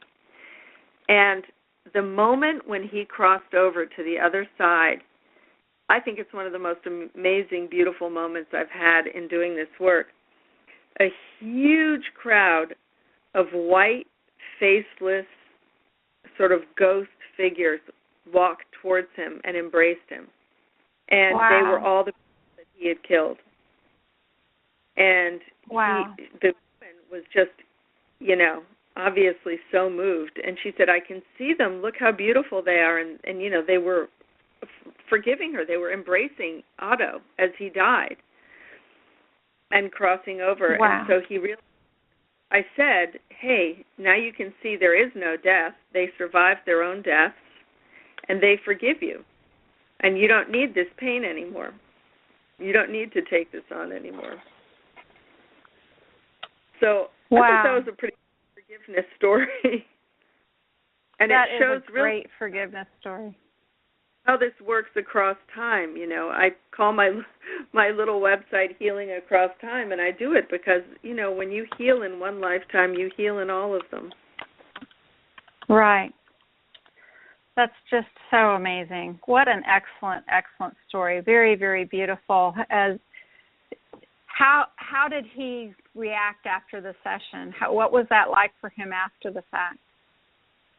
And the moment when he crossed over to the other side, I think it's one of the most amazing, beautiful moments I've had in doing this work. A huge crowd of white, faceless, sort of ghost figures walked towards him and embraced him. And they were all the people that he had killed. And the woman was just, obviously so moved. And she said, I can see them. Look how beautiful they are. And they were forgiving her. They were embracing Otto as he died and crossing over. And so I said, hey, now you can see there is no death. They survived their own deaths, and they forgive you. And you don't need this pain anymore. You don't need to take this on anymore. So I thought that was a pretty forgiveness story. And that it shows is a great forgiveness story. How this works across time. I call my little website Healing Across Time, and I do it because, when you heal in one lifetime, you heal in all of them. Right. That's just so amazing. What an excellent, excellent story. Very, very beautiful. How did he react after the session? What was that like for him after the fact?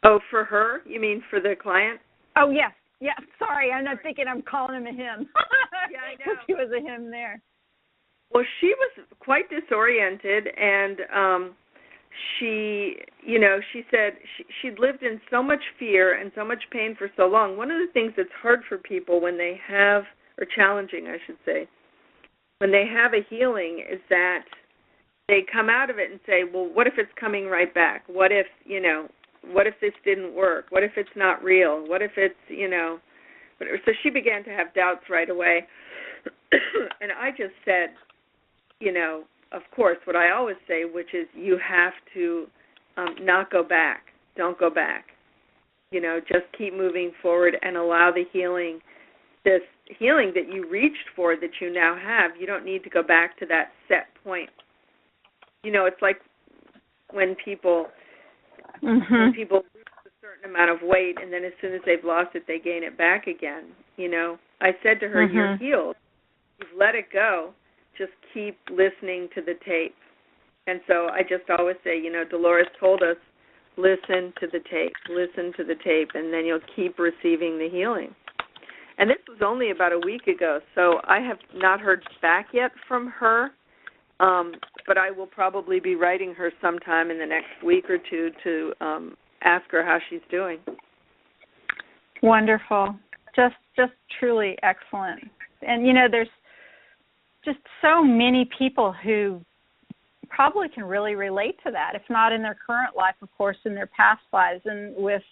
Oh, for her? You mean for the client? Oh, yes. Yeah, sorry, I'm not thinking I'm calling him a him. Yeah, I know. He was a him there. Well, she was quite disoriented, and she said she'd lived in so much fear and so much pain for so long. One of the things that's hard for people when they have, or challenging, I should say, when they have a healing is that they come out of it and say, well, what if it's coming right back? What if this didn't work? What if it's not real? What if it's, So she began to have doubts right away. And I just said, of course, what I always say, which is you have to not go back. Don't go back. Just keep moving forward and allow the healing, this healing that you reached for that you now have. You don't need to go back to that set point. it's like when people Mm-hmm. when people lose a certain amount of weight, and then as soon as they've lost it, they gain it back again. I said to her, "You're healed. You've let it go. Just keep listening to the tape." And so I just always say, Dolores told us, listen to the tape, and then you'll keep receiving the healing. And this was only about a week ago, so I have not heard back yet from her, but I will probably be writing her sometime in the next week or two to ask her how she's doing. Wonderful. Just truly excellent. And, there's just so many people who probably can really relate to that, if not in their current life, of course, in their past lives. And with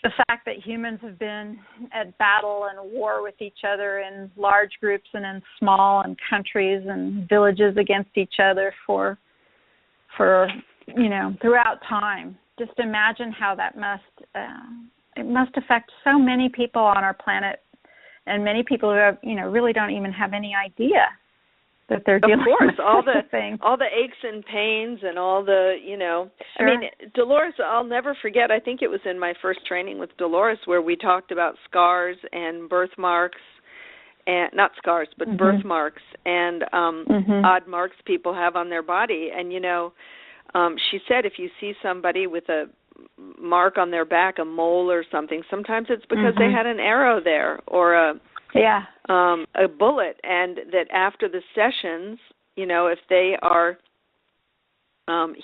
the fact that humans have been at battle and war with each other in large groups and in small, and countries and villages against each other for throughout time. Just imagine how that it must affect so many people on our planet, and many people who have, really don't even have any idea that they're dealing with all the things. All the aches and pains and all the, Sure. I mean, Dolores, I'll never forget, I think it was in my first training with Dolores where we talked about scars and birthmarks, and not scars, but birthmarks and odd marks people have on their body. And, she said if you see somebody with a mark on their back, a mole or something, sometimes it's because they had an arrow there or a bullet, and that after the sessions, if they are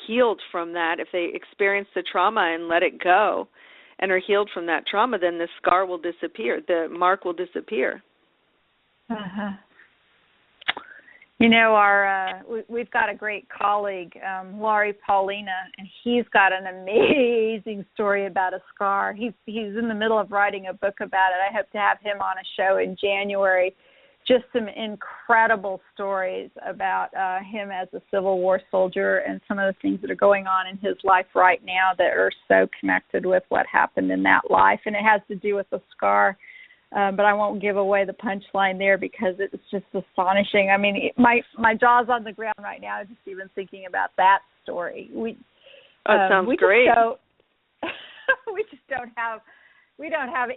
healed from that, if they experience the trauma and let it go and are healed from that trauma, then the scar will disappear, the mark will disappear. We've got a great colleague, Laurie Paulina, and he's got an amazing story about a scar. He's in the middle of writing a book about it. I hope to have him on a show in January. Just some incredible stories about him as a Civil War soldier and some of the things that are going on in his life right now that are so connected with what happened in that life. And it has to do with the scar. But I won't give away the punchline there because it's just astonishing. I mean, my jaw's on the ground right now just even thinking about that story. Sounds great. We just don't have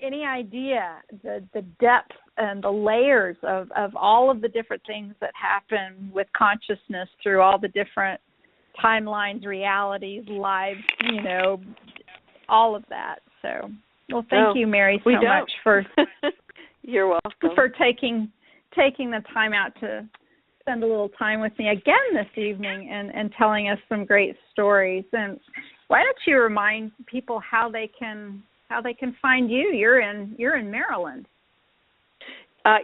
any idea the depth and the layers of all of the different things that happen with consciousness through all the different timelines, realities, lives, all of that. So. Well, thank you, Mary, so much for You're welcome. For taking the time out to spend a little time with me again this evening and telling us some great stories. And why don't you remind people how they can find you? You're in Maryland.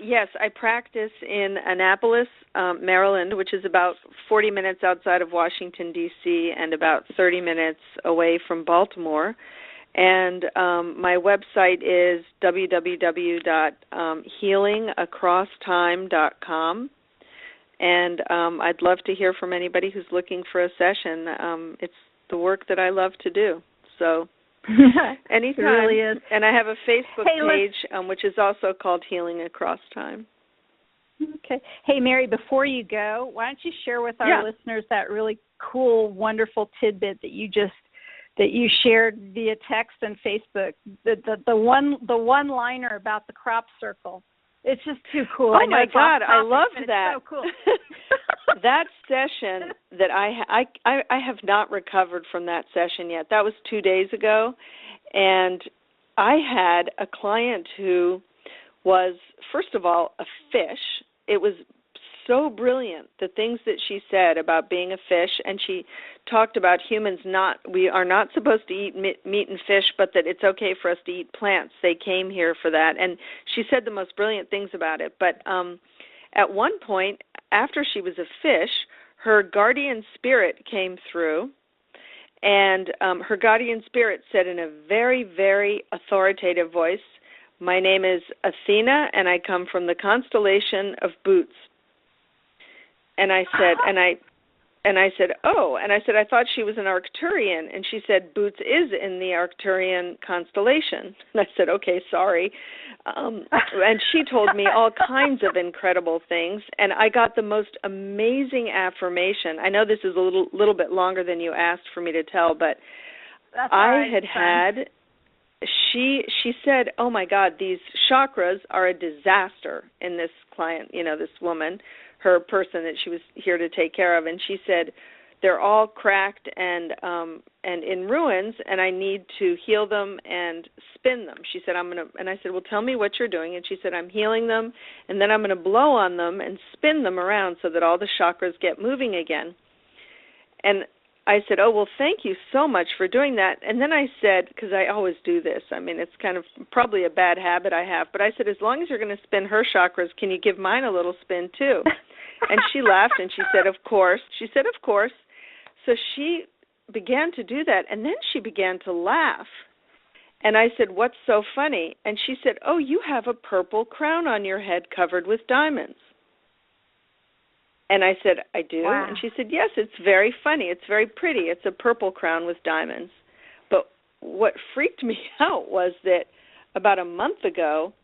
Yes, I practice in Annapolis, Maryland, which is about 40 minutes outside of Washington, D.C., and about 30 minutes away from Baltimore. And my website is www.healingacrosstime.com. And I'd love to hear from anybody who's looking for a session. It's the work that I love to do. So anytime. It really is. And I have a Facebook page, which is also called Healing Across Time. Okay. Hey, Mary, before you go, why don't you share with our listeners that really cool, wonderful tidbit that you shared via text and Facebook, the one-liner about the crop circle. It's just too cool. Oh, my God, I love that. It's so cool. That session that I have not recovered from that session yet. That was 2 days ago, and I had a client who was, first of all, a fish. It was so brilliant, the things that she said about being a fish, and she talked about we are not supposed to eat meat and fish, but that it's okay for us to eat plants. They came here for that, and she said the most brilliant things about it. But at one point, after she was a fish, her guardian spirit came through, and her guardian spirit said in a very, very authoritative voice, "My name is Athena, and I come from the constellation of Boots." And I said, And I said, oh, and I said, I thought she was an Arcturian. And she said, Boots is in the Arcturian constellation. And I said, okay, sorry. And she told me all kinds of incredible things. And I got the most amazing affirmation. I know this is a little bit longer than you asked for me to tell, but That's I right. had she said, oh, my God, these chakras are a disaster in this client, this woman, her person that she was here to take care of. And she said, they're all cracked and in ruins, and I need to heal them and spin them. She said, and I said, well, tell me what you're doing. And she said, I'm healing them, and then I'm going to blow on them and spin them around so that all the chakras get moving again. And I said, oh, well, thank you so much for doing that. And then I said, because I always do this, I mean, it's kind of probably a bad habit I have, but I said, as long as you're going to spin her chakras, can you give mine a little spin too? And she laughed, and she said, of course. She said, of course. So she began to do that, and then she began to laugh. And I said, what's so funny? And she said, oh, you have a purple crown on your head covered with diamonds. And I said, I do? Wow. And she said, yes, it's very funny. It's very pretty. It's a purple crown with diamonds. But what freaked me out was that about a month ago,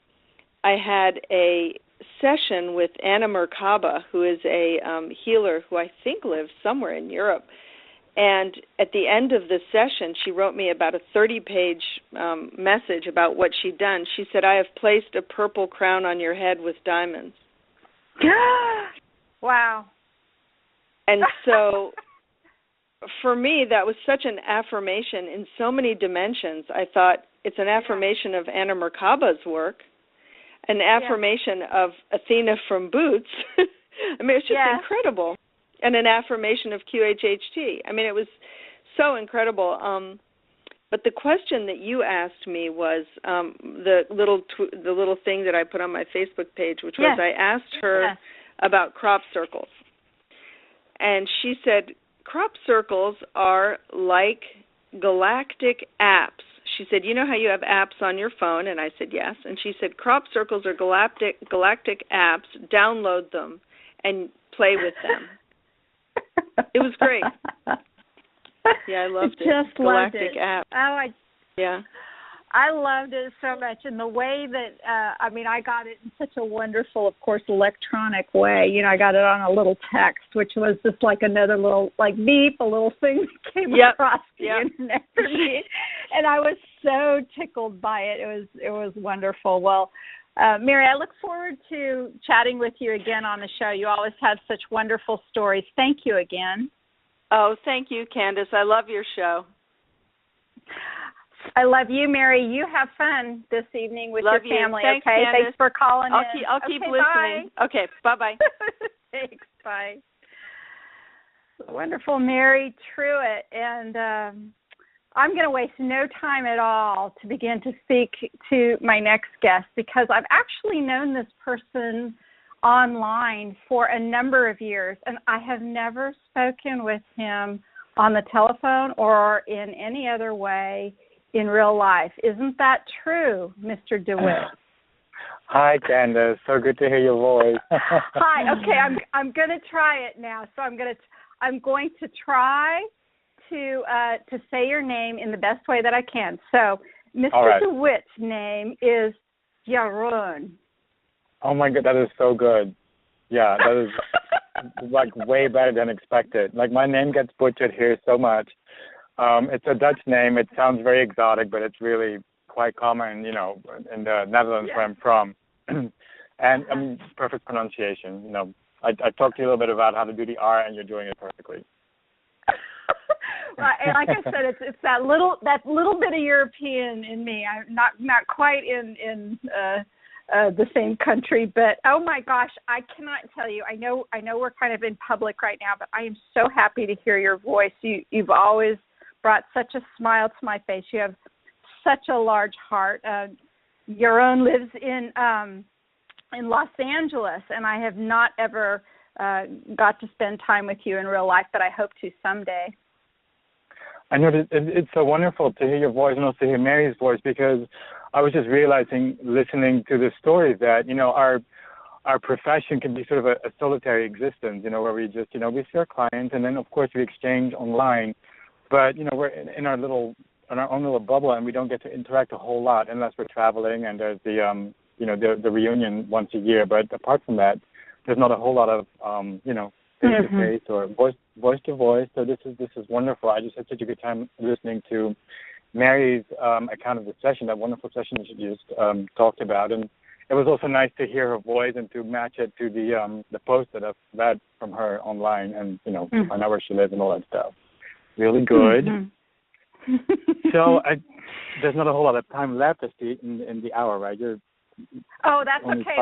I had a session with Anna Merkaba, who is a healer who I think lives somewhere in Europe. And at the end of the session, she wrote me about a 30-page message about what she'd done. She said, I have placed a purple crown on your head with diamonds. Wow. And so for me, that was such an affirmation in so many dimensions. I thought it's an affirmation of Anna Merkaba's work, an affirmation of Athena from Boots. I mean, it's just incredible. And an affirmation of QHHT. I mean, it was so incredible. But the question that you asked me was the little thing that I put on my Facebook page, which was I asked her about crop circles. And she said, crop circles are like galactic apps. She said, you know how you have apps on your phone? And I said, yes. And she said, crop circles are galactic apps. Download them and play with them. It was great. Yeah, I loved it. Just galactic loved it. app. Oh, I loved it so much. And the way that, I got it in such a wonderful, of course, electronic way. I got it on a little text, which was just like another little, beep, a little thing that came across the internet for me. And I was so tickled by it. It was wonderful. Well, Mary, I look forward to chatting with you again on the show. You always have such wonderful stories. Thank you again. Oh, thank you, Candace. I love your show. I love you, Mary. You have fun this evening with your family. Thanks, okay, Candace. Thanks for calling in. I'll keep listening. Bye. Okay, bye-bye. Thanks. Bye. Wonderful, Mary Truitt. And I'm going to waste no time at all to begin to speak to my next guest, because I've actually known this person online for a number of years, and I have never spoken with him on the telephone or in any other way in real life. Isn't that true, Mr. DeWitt? Hi, Candace. So good to hear your voice. Hi. Okay, I'm going to try it now. So I'm going to try to say your name in the best way that I can. So Mr. DeWitt's name is Jeroen. Oh my God, that is so good. Yeah, that is way better than expected. My name gets butchered here so much. It's a Dutch name. It sounds very exotic, but it's really quite common, in the Netherlands where I'm from. And perfect pronunciation. I talked to you a little bit about how to do the R, and you're doing it perfectly. Right, and like I said, it's that little bit of European in me. I'm not quite in the same country, but oh my gosh, I cannot tell you. I know we're kind of in public right now, but I am so happy to hear your voice. You've always brought such a smile to my face. You have such a large heart. Jeroen lives in Los Angeles, and I have not ever got to spend time with you in real life, but I hope to someday. I know that it's so wonderful to hear your voice and also hear Mary's voice, because I was just realizing, listening to the stories, that our profession can be sort of a solitary existence, where we just, we see our clients, and then of course we exchange online, but we're in our own little bubble, and we don't get to interact a whole lot unless we're traveling, and there's the the reunion once a year. But apart from that, there's not a whole lot of face to face or voice to voice. So this is wonderful. I just had such a good time listening to Mary's account of the session, that wonderful session that you just talked about, and it was also nice to hear her voice and to match it to the post that I've read from her online, and find out where she lives and all that stuff. Really good. So there's not a whole lot of time left, I see, in the hour, right? That's okay.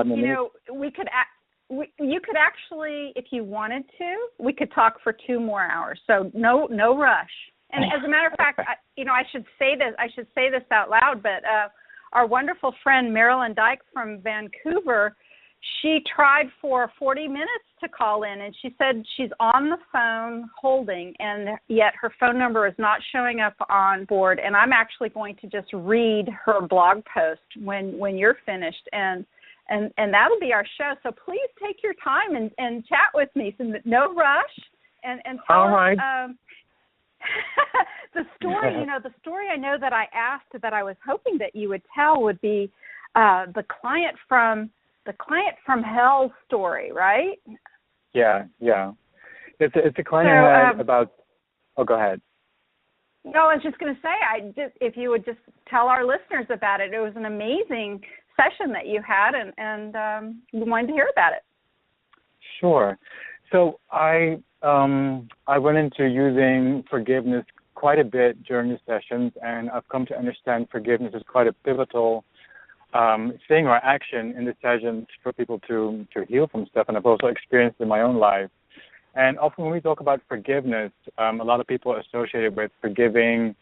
You could actually, if you wanted to, we could talk for 2 more hours. So no rush. And as a matter of fact, I should say this out loud, but our wonderful friend Marilyn Dyke from Vancouver, she tried for 40 minutes to call in, and she said she's on the phone holding, and yet her phone number is not showing up on board. And I'm actually going to just read her blog post when you're finished, and that'll be our show. So please take your time and chat with me. So no rush, and tell all right. us the story. The story I know that I asked that I was hoping that you would tell would be the client from hell story, right? Yeah. It's a client I had about. Oh, go ahead. No, I was just going to say, if you would just tell our listeners about it. It was an amazing session that you had, and we wanted to hear about it. Sure. So I went into using forgiveness quite a bit during the sessions, and I've come to understand forgiveness is quite a pivotal thing or action in the sessions for people to heal from stuff, and I've also experienced it in my own life. And often when we talk about forgiveness, a lot of people associate it with forgiving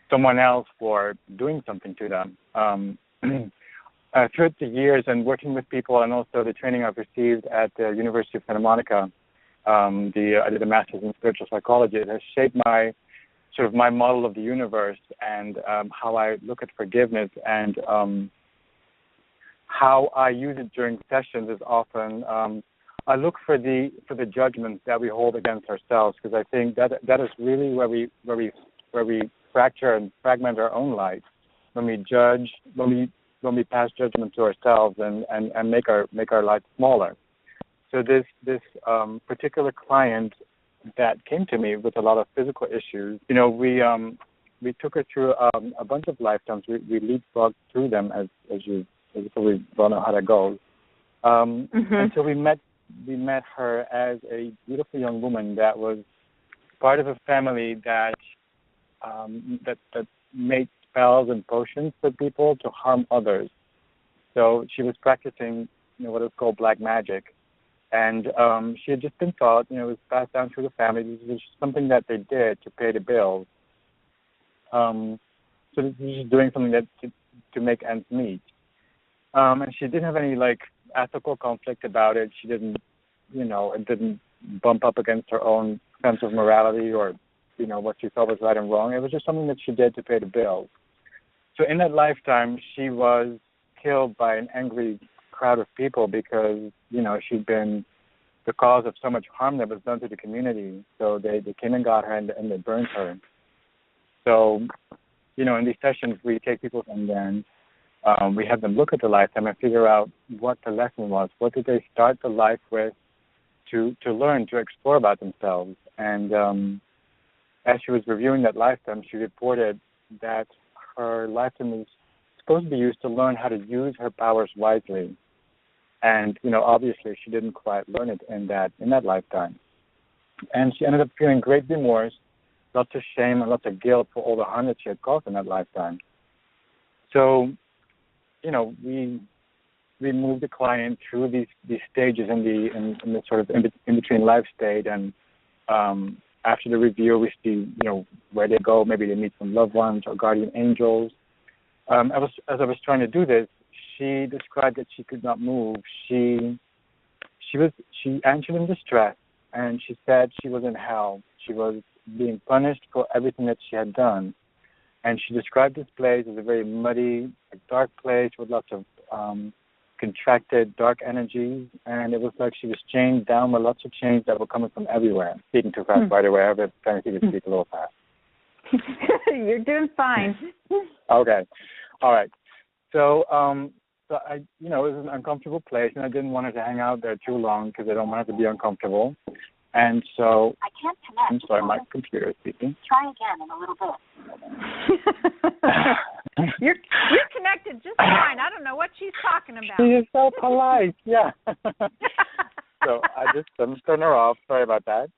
someone else for doing something to them. Throughout the years and working with people, and also the training I've received at the University of Santa Monica, I did a master's in spiritual psychology. It has shaped my model of the universe and how I look at forgiveness, and how I use it during sessions is often I look for the judgments that we hold against ourselves, because I think that is really where we fracture and fragment our own life, when we judge, when we pass judgment to ourselves and make our life smaller. So this particular client that came to me with a lot of physical issues, we took her through a bunch of lifetimes. We leapfrogged through them as you probably well know how that goes. Until we met her as a beautiful young woman that was part of a family that made spells and potions for people to harm others. So she was practicing, what is called black magic, and she had just been taught, it was passed down through the family. This was something that they did to pay the bills. So this is doing something that to make ends meet. And she didn't have any ethical conflict about it. She didn't, it didn't bump up against her own sense of morality or, what she thought was right and wrong. It was just something that she did to pay the bills. So in that lifetime, she was killed by an angry crowd of people because, she'd been the cause of so much harm that was done to the community. So they came and got her and they burned her. So, in these sessions, we take people and then we have them look at the lifetime and figure out what the lesson was. What did they start the life with to learn, to explore about themselves? And as she was reviewing that lifetime, she reported that her lifetime was supposed to be used to learn how to use her powers wisely. And, obviously she didn't quite learn it in that lifetime. And she ended up feeling great remorse, lots of shame and lots of guilt for all the harm that she had caused in that lifetime. So, we move the client through these stages in the sort of in between life state, and after the review, we see where they go. Maybe they meet some loved ones or guardian angels. As I was trying to do this, she described that she could not move. She answered in distress, and she said she was in hell. She was being punished for everything that she had done. And she described this place as a very muddy, dark place with lots of contracted dark energies, and it was like she was chained down with lots of chains that were coming from everywhere. Speaking too fast, by the way. I have a tendency to speak a little fast. You're doing fine. Okay. All right. So, so I, it was an uncomfortable place, and I didn't want her to hang out there too long because I don't want her to be uncomfortable. And so, I can't connect. I'm sorry, my computer is speaking. Try again in a little bit. You're connected just fine. I don't know what she's talking about. She is so polite, yeah. So I'm turning her off. Sorry about that.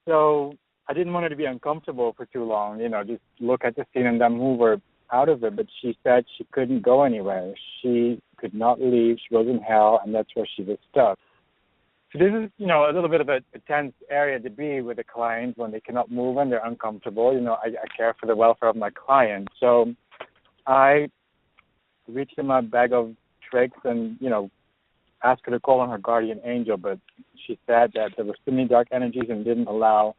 So I didn't want her to be uncomfortable for too long, just look at the scene and then move her out of it. But she said she couldn't go anywhere. She could not leave. She was in hell, and that's where she was stuck. So this is, a little bit of a tense area to be with a client when they cannot move and they're uncomfortable. I care for the welfare of my client. So I reached in my bag of tricks and, asked her to call on her guardian angel, but she said that there were too many dark energies and didn't allow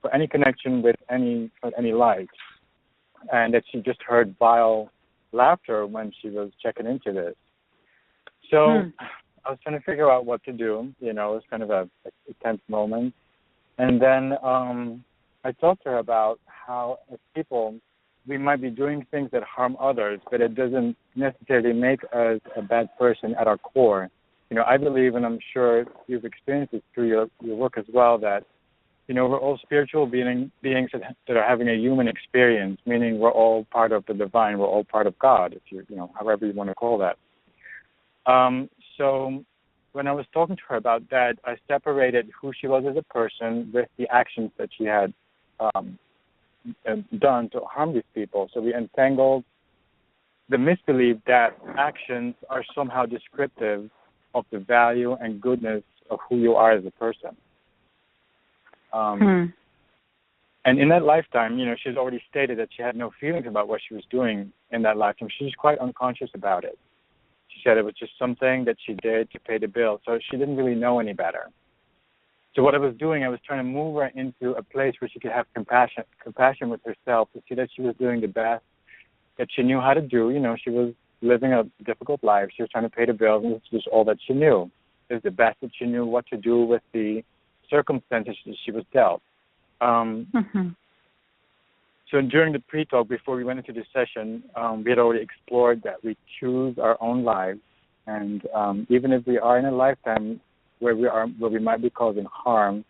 for any connection with any light. And that she just heard vile laughter when she was checking into this. So I was trying to figure out what to do. It was kind of a tense moment. And then I talked to her about how, as people, we might be doing things that harm others, but it doesn't necessarily make us a bad person at our core. I believe, and I'm sure you've experienced this through your work as well, that, we're all spiritual beings that are having a human experience, meaning we're all part of the divine, we're all part of God, if however you want to call that. So when I was talking to her about that, I separated who she was as a person with the actions that she had done to harm these people. So we entangled the misbelief that actions are somehow descriptive of the value and goodness of who you are as a person. And in that lifetime, she's already stated that she had no feelings about what she was doing in that lifetime. She was quite unconscious about it. She said it was just something that she did to pay the bill, so she didn't really know any better. So what I was doing, I was trying to move her into a place where she could have compassion with herself, to see that she was doing the best that she knew how to do. She was living a difficult life. She was trying to pay the bills, and this was all that she knew. It was the best that she knew what to do with the circumstances that she was dealt. So during the pre-talk, before we went into this session, we had already explored that we choose our own lives, and even if we are in a lifetime where we might be causing harm,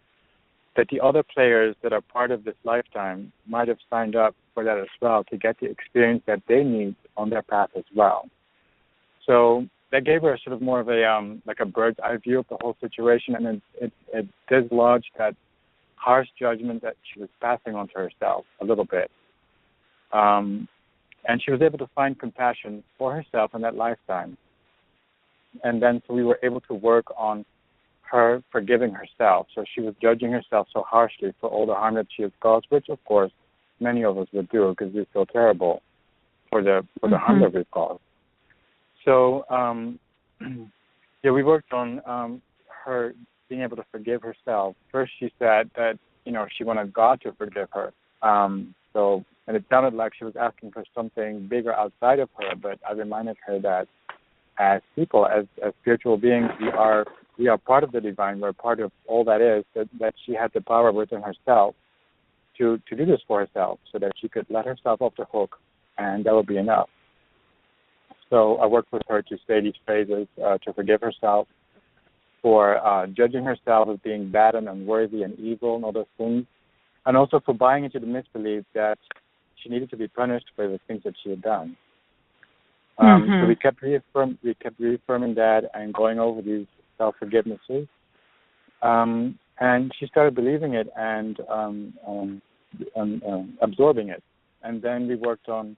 that the other players that are part of this lifetime might have signed up for that as well, to get the experience that they need on their path as well. So that gave her sort of more of a like a bird's eye view of the whole situation, and it dislodged that harsh judgment that she was passing on to herself a little bit. And she was able to find compassion for herself in that lifetime. And then so we were able to work on her forgiving herself. So she was judging herself so harshly for all the harm that she has caused, which of course many of us would do because we feel terrible for the harm that we've caused. So we worked on her being able to forgive herself. First, she said that she wanted God to forgive her. And it sounded like she was asking for something bigger outside of her. But I reminded her that as people, as spiritual beings, we are part of the divine. We're part of all that is. That she had the power within herself to do this for herself, so that she could let herself off the hook, and that would be enough. So I worked with her to say these phrases to forgive herself for judging herself as being bad and unworthy and evil and all those things, and also for buying into the misbelief that she needed to be punished for the things that she had done. So we kept reaffirming that and going over these self-forgivenesses. And she started believing it and absorbing it. And then we worked on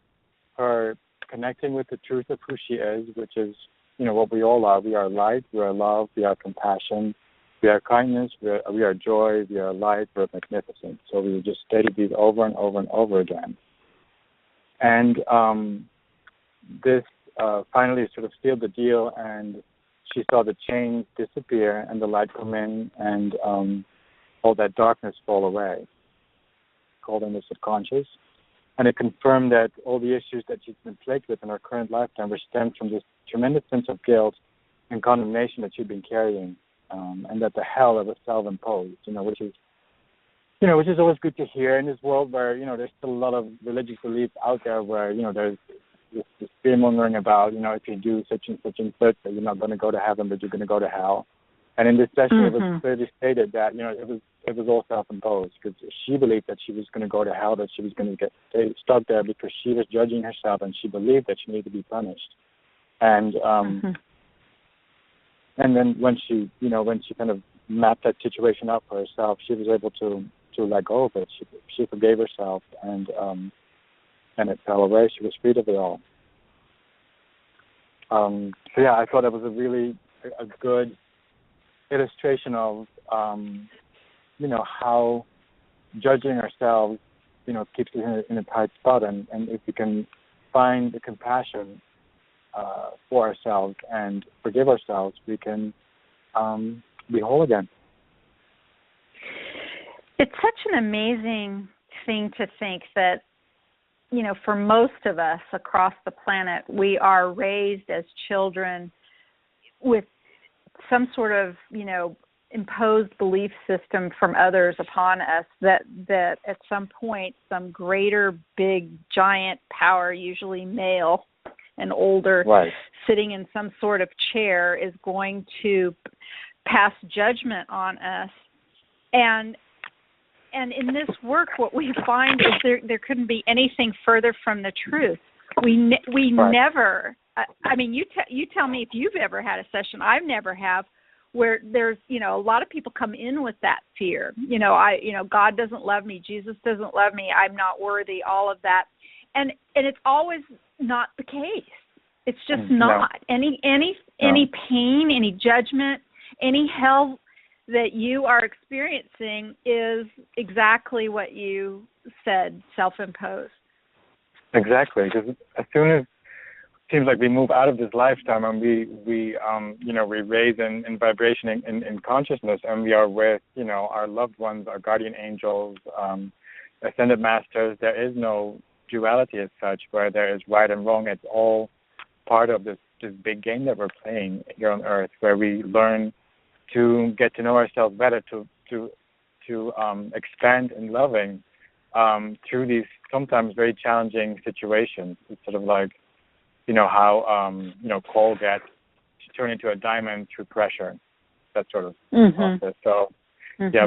her connecting with the truth of who she is, which is, what we all are. We are light, we are love, we are compassion, we are kindness, we are joy, we are light, we are magnificent. So we just stated these over and over and over again. And this finally sort of sealed the deal, and she saw the chains disappear and the light come in, and all that darkness fall away, called in the subconscious. And it confirmed that all the issues that she's been plagued with in her current lifetime were stemmed from this tremendous sense of guilt and condemnation that she'd been carrying, and that the hell that was self-imposed, which is always good to hear in this world where, there's still a lot of religious beliefs out there where, there's this fear-mongering about, if you do such and such and such, that you're not going to go to heaven, but you're going to go to hell. And in this session, it was clearly stated that, it was all self-imposed, because she believed that she was going to go to hell, that she was going to get stuck there because she was judging herself and she believed that she needed to be punished. And and then when she kind of mapped that situation out for herself, she was able to let go of it. She forgave herself, and it fell away. She was freed of it all. So yeah, I thought that was a really a good illustration of how judging ourselves keeps us in a tight spot, and if we can find the compassion for ourselves and forgive ourselves, we can be whole again. It's such an amazing thing to think that, for most of us across the planet, we are raised as children with some sort of, imposed belief system from others upon us that at some point some greater, big, giant power, usually male and older, right, sitting in some sort of chair is going to pass judgment on us. And in this work, what we find is there couldn't be anything further from the truth. We right. never. I mean, you tell me if you've ever had a session. I've never have, where there's a lot of people come in with that fear. God doesn't love me. Jesus doesn't love me. I'm not worthy. All of that, and it's always not the case. It's just not. Any pain, any judgment, any hell that you are experiencing is exactly what you said, self-imposed. Exactly, because as soon as it seems like we move out of this lifetime and we raise in vibration in consciousness, and we are with our loved ones, our guardian angels, ascended masters, there is no duality as such where there is right and wrong. It's all part of this big game that we're playing here on Earth, where we learn to get to know ourselves better, to expand in loving through these sometimes very challenging situations. It's sort of like, how coal gets turned into a diamond through pressure, that sort of process. So, yeah,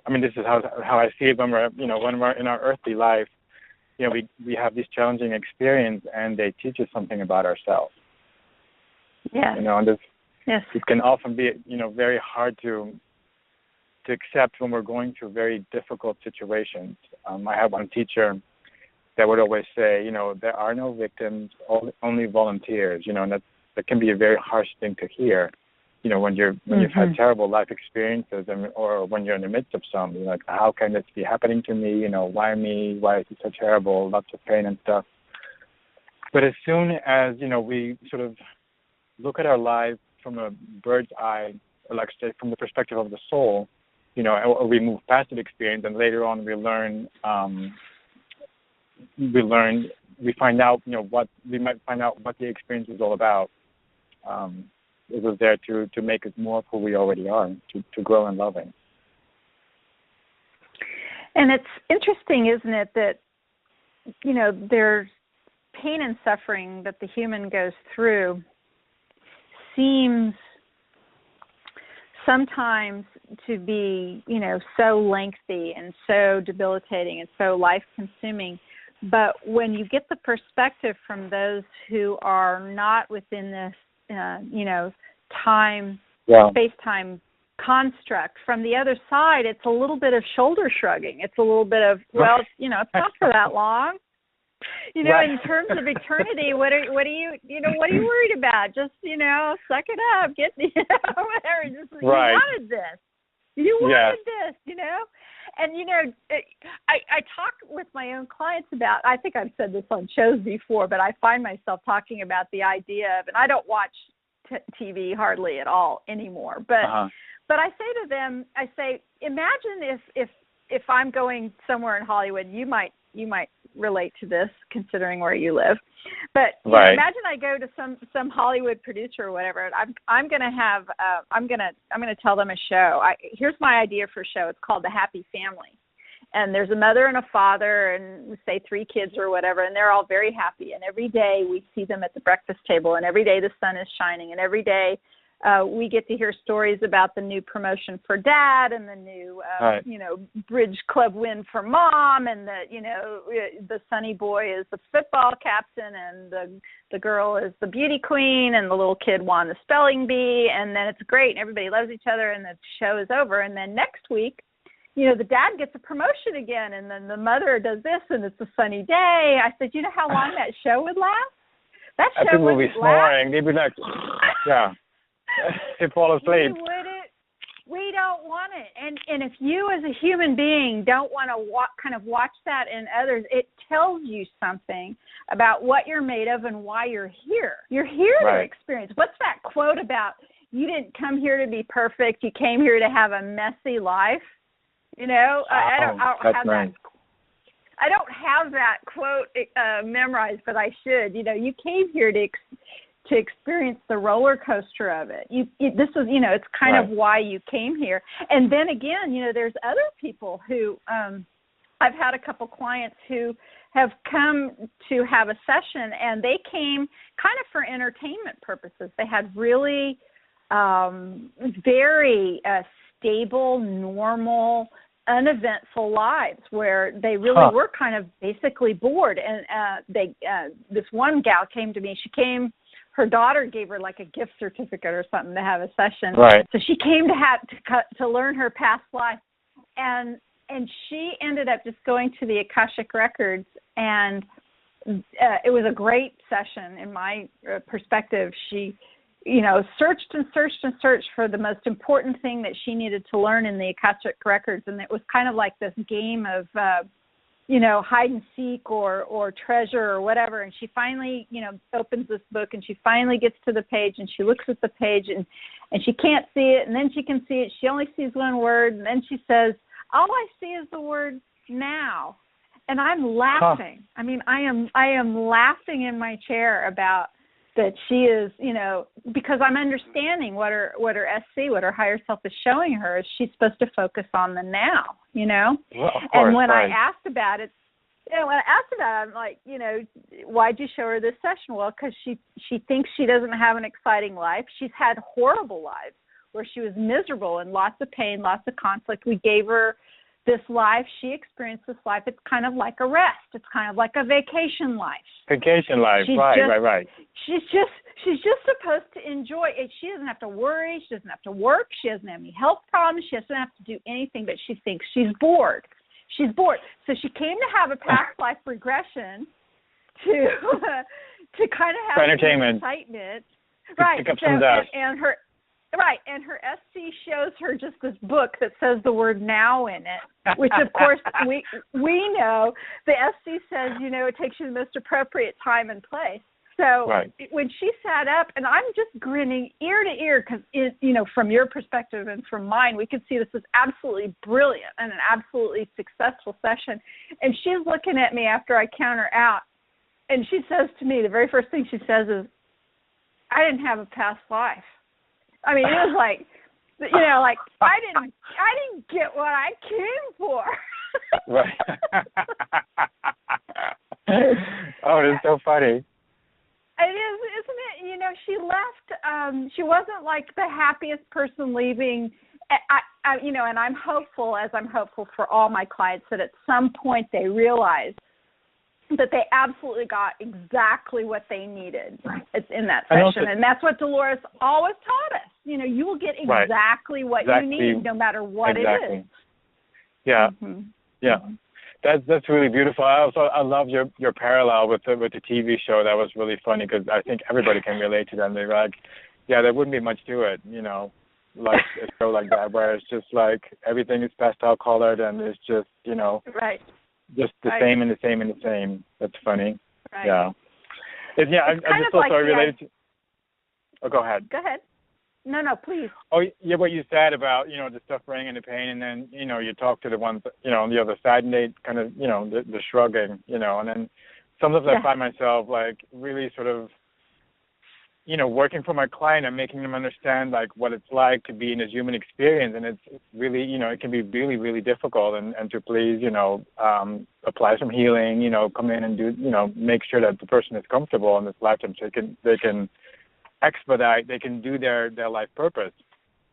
this is how I see it when we're in our earthly life. We have this challenging experience, and they teach us something about ourselves. Yeah. And this. Yes. It can often be, very hard to accept when we're going through very difficult situations. I had one teacher that would always say, there are no victims, only volunteers. And that can be a very harsh thing to hear. When you've had terrible life experiences, or when you're in the midst of some, like, how can this be happening to me? Why me? Why is it so terrible? Lots of pain and stuff. But as soon as we sort of look at our lives from a bird's eye, or like say from the perspective of the soul, or we move past that experience, and later on we find out, what the experience is all about. It was there to make us more of who we already are, to grow in loving. And it's interesting, isn't it, that there's pain and suffering that the human goes through seems sometimes to be, so lengthy and so debilitating and so life-consuming. But when you get the perspective from those who are not within this, space-time construct, from the other side, it's a little bit of shoulder shrugging. It's a little bit of, well, it's not for that long. Right. In terms of eternity, what are you worried about? Just, suck it up, get, whatever. Just, right. You wanted this. You wanted this, And, I talk with my own clients about, I think I've said this on shows before, but I find myself talking about the idea of, and I don't watch TV hardly at all anymore, but I say to them, imagine if I'm going somewhere in Hollywood, you might might relate to this, considering where you live. But you know, imagine I go to some Hollywood producer or whatever, and I'm going to have I'm going to tell them a show. Here's my idea for a show. It's called The Happy Family. And there's a mother and a father and, say, 3 kids or whatever, and they're all very happy. And every day we see them at the breakfast table, and every day the sun is shining, and every day we get to hear stories about the new promotion for dad and the new, you know, bridge club win for mom, and the sunny boy is the football captain, and the girl is the beauty queen, and the little kid won the spelling bee, and then it's great, and everybody loves each other, and the show is over. And then next week, you know, the dad gets a promotion again, and then the mother does this, and it's a sunny day. I said, you know how long that show would last? That show would be snoring. They'd be like, yeah. They fall asleep. We don't want it. And if you as a human being don't want to kind of watch that in others, it tells you something about what you're made of and why you're here. You're here to experience. What's that quote about, you didn't come here to be perfect, you came here to have a messy life? You know, I don't have that quote memorized, but I should. You know, you came here to experience the roller coaster of it. This is, you know, it's kind of why you came here. And then again, you know, there's other people who I've had a couple clients who have come to have a session, and they came kind of for entertainment purposes. They had really very stable, normal, uneventful lives where they really were kind of basically bored. And this one gal came to me. Her daughter gave her like a gift certificate or something to have a session. So she came to learn her past life, and she ended up just going to the Akashic Records, and it was a great session in my perspective. She, you know, searched and searched and searched for the most important thing that she needed to learn in the Akashic Records, and it was kind of like this game of, you know, hide and seek or treasure or whatever. And she finally, you know, opens this book, and she finally gets to the page, and she looks at the page, and she can't see it, and then she can see it. She only sees one word, and then she says, all I see is the word now. And I'm laughing. I mean, I am laughing in my chair about that she is, you know, because I'm understanding what her SC, what her higher self is showing her, is she's supposed to focus on the now, you know. Well, of course, and when I asked about it, I'm like, you know, why'd you show her this session? Well, because she thinks she doesn't have an exciting life. She's had horrible lives where she was miserable and lots of pain, lots of conflict. We gave her this life. She experienced this life. It's kind of like a rest. It's kind of like a vacation life. Vacation life, right. She's just supposed to enjoy it. She doesn't have to worry. She doesn't have to work. She doesn't have any health problems. She doesn't have to do anything, but she thinks she's bored. She's bored. So she came to have a past life regression to kind of have entertainment, excitement. Right. Pick up some dust. And her SC shows her just this book that says the word now in it, which of course we know. The SC says, you know, it takes you the most appropriate time and place. So when she sat up, and I'm just grinning ear to ear because, you know, from your perspective and from mine, we could see this is absolutely brilliant and an absolutely successful session. And she's looking at me after I count her out, and she says to me, the very first thing she says is, I didn't have a past life. I mean, it was like, you know, like I didn't get what I came for. Right. Oh, it's so funny. It is, isn't it? You know, she left. She wasn't like the happiest person leaving. I you know, and I'm hopeful, as I'm hopeful for all my clients, that at some point they realize that they absolutely got exactly what they needed. It's in that session, and that's what Dolores always taught us. You know, you will get exactly what you need, no matter what it is. Yeah, yeah. That's really beautiful. I love your parallel with the TV show. That was really funny because I think everybody can relate to them. They're like, yeah, there wouldn't be much to it, you know, like a show like that where it's just like everything is pastel colored and it's just, you know, just the same and the same and the same. That's funny. Yeah. I just also related to. Oh, go ahead. Go ahead. No, please. Oh, yeah, what you said about, the suffering and the pain, and then, you talk to the ones, on the other side, and they kind of, the shrugging, and then sometimes I find myself, like, really sort of, working for my client and making them understand, like, what it's like to be in this human experience, and it's really, it can be really, really difficult, and to please, apply some healing, come in and do, make sure that the person is comfortable in this lifetime so they can expedite, they can do their life purpose.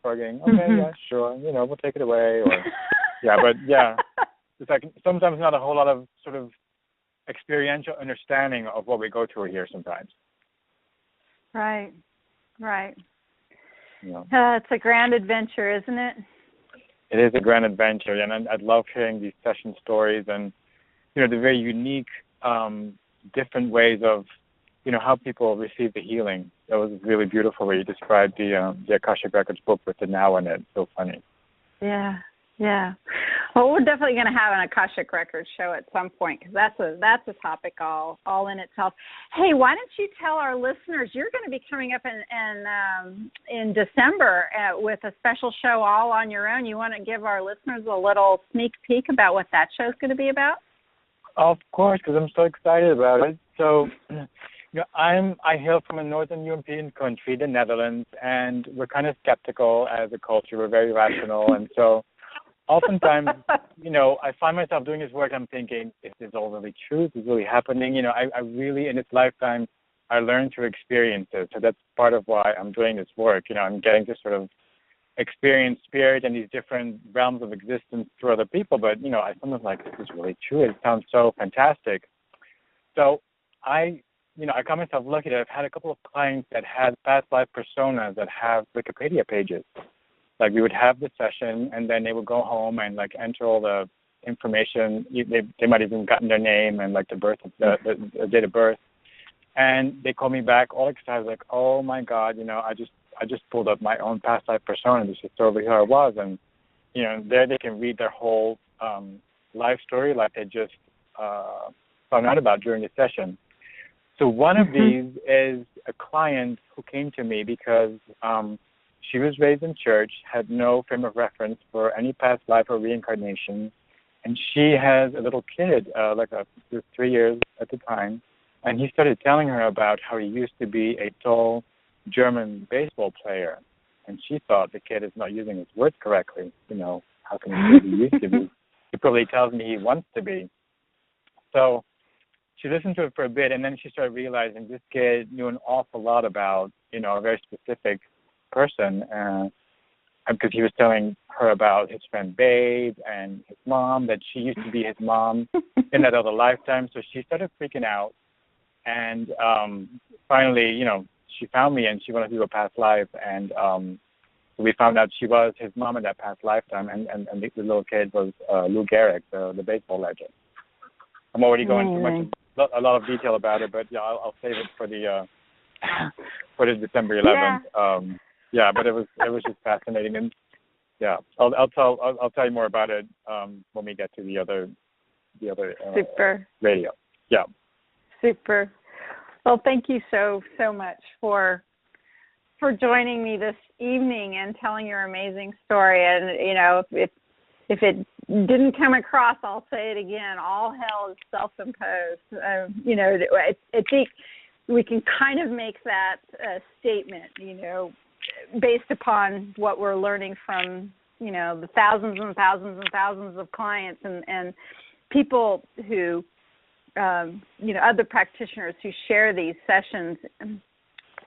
Going, okay, yeah, sure, we'll take it away, or it's like sometimes not a whole lot of sort of experiential understanding of what we go through here sometimes. Right. Yeah. It's a grand adventure, isn't it? It is a grand adventure, and I'd love hearing these session stories and, the very unique, different ways of, how people receive the healing. That was really beautiful where you described the Akashic Records book with the now in it. So funny. Yeah. Well, we're definitely going to have an Akashic Records show at some point because that's a topic all in itself. Hey, why don't you tell our listeners you're going to be coming up in December with a special show all on your own. You want to give our listeners a little sneak peek about what that show's going to be about? Of course, because I'm so excited about it. So, I hail from a Northern European country, the Netherlands, and we're kind of skeptical as a culture. We're very rational, and so oftentimes, I find myself doing this work. I'm thinking, is this all really true? Is this really happening? I really, in this lifetime, I learned through experiences. So that's part of why I'm doing this work. I'm getting to sort of experience spirit and these different realms of existence through other people. But, I sometimes like, this is really true. It sounds so fantastic. So I call myself lucky that I've had a couple of clients that had past life personas that have Wikipedia pages. Like, we would have the session, and then they would go home and, like, enter all the information. They might have even gotten their name and, like, the date of birth. And they call me back all excited, like, oh, my God, I just pulled up my own past life persona. This is totally who I was. And, there they can read their whole life story like they just found out about during the session. So one of these is a client who came to me because she was raised in church, had no frame of reference for any past life or reincarnation, and she has a little kid, he was 3 years at the time, and he started telling her about how he used to be a tall German baseball player, and she thought the kid is not using his words correctly. How can he say he used to be? He probably tells me he wants to be. So she listened to it for a bit, and then she started realizing this kid knew an awful lot about, a very specific person, because he was telling her about his friend Babe and his mom, that she used to be his mom in that other lifetime. So she started freaking out, and finally, she found me, and she wanted to do a past life, and we found out she was his mom in that past lifetime, and the little kid was Lou Gehrig, the baseball legend. I'm already going too much, a lot of detail about it, but yeah, I'll save it for the December 11th. But it was just fascinating, and I'll tell you more about it when we get to the other Super radio. Yeah. Super. Well, thank you so much for joining me this evening and telling your amazing story. And if it didn't come across, I'll say it again. All hell is self-imposed. I think we can kind of make that statement, based upon what we're learning from, the thousands and thousands and thousands of clients and people who, other practitioners who share these sessions.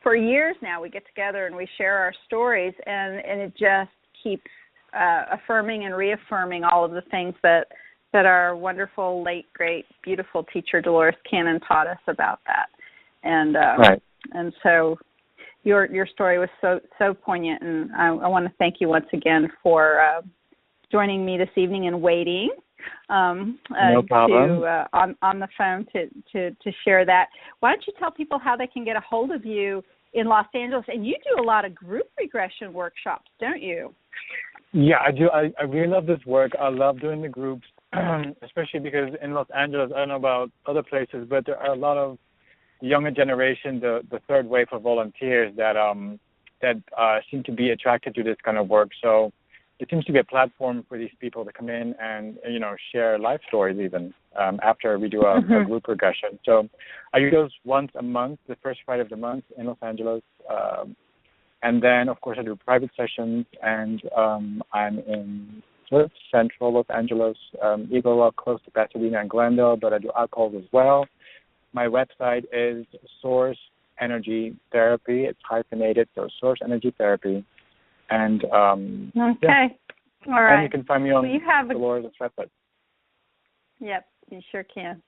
For years now, we get together and we share our stories, and it just keeps affirming and reaffirming all of the things that our wonderful, late, great, beautiful teacher Dolores Cannon taught us about that. And right. And so your story was so poignant, and I want to thank you once again for joining me this evening and waiting. No problem. On the phone to share that. Why don't you tell people how they can get a hold of you in Los Angeles? And you do a lot of group regression workshops, don't you? Yeah, I do. I really love this work. I love doing the groups, especially because in Los Angeles, I don't know about other places, but there are a lot of younger generation, the third wave of volunteers that that seem to be attracted to this kind of work. So it seems to be a platform for these people to come in and, share life stories even after we do a group regression. So I do those once a month, the first Friday of the month in Los Angeles. And then, of course, I do private sessions, and I'm in sort of central Los Angeles, Eagle, close to Pasadena and Glendale, but I do alcohol as well. My website is Source Energy Therapy. It's hyphenated, so Source Energy Therapy. And okay, all right. And you can find me on Dolores' website. Yep, you sure can.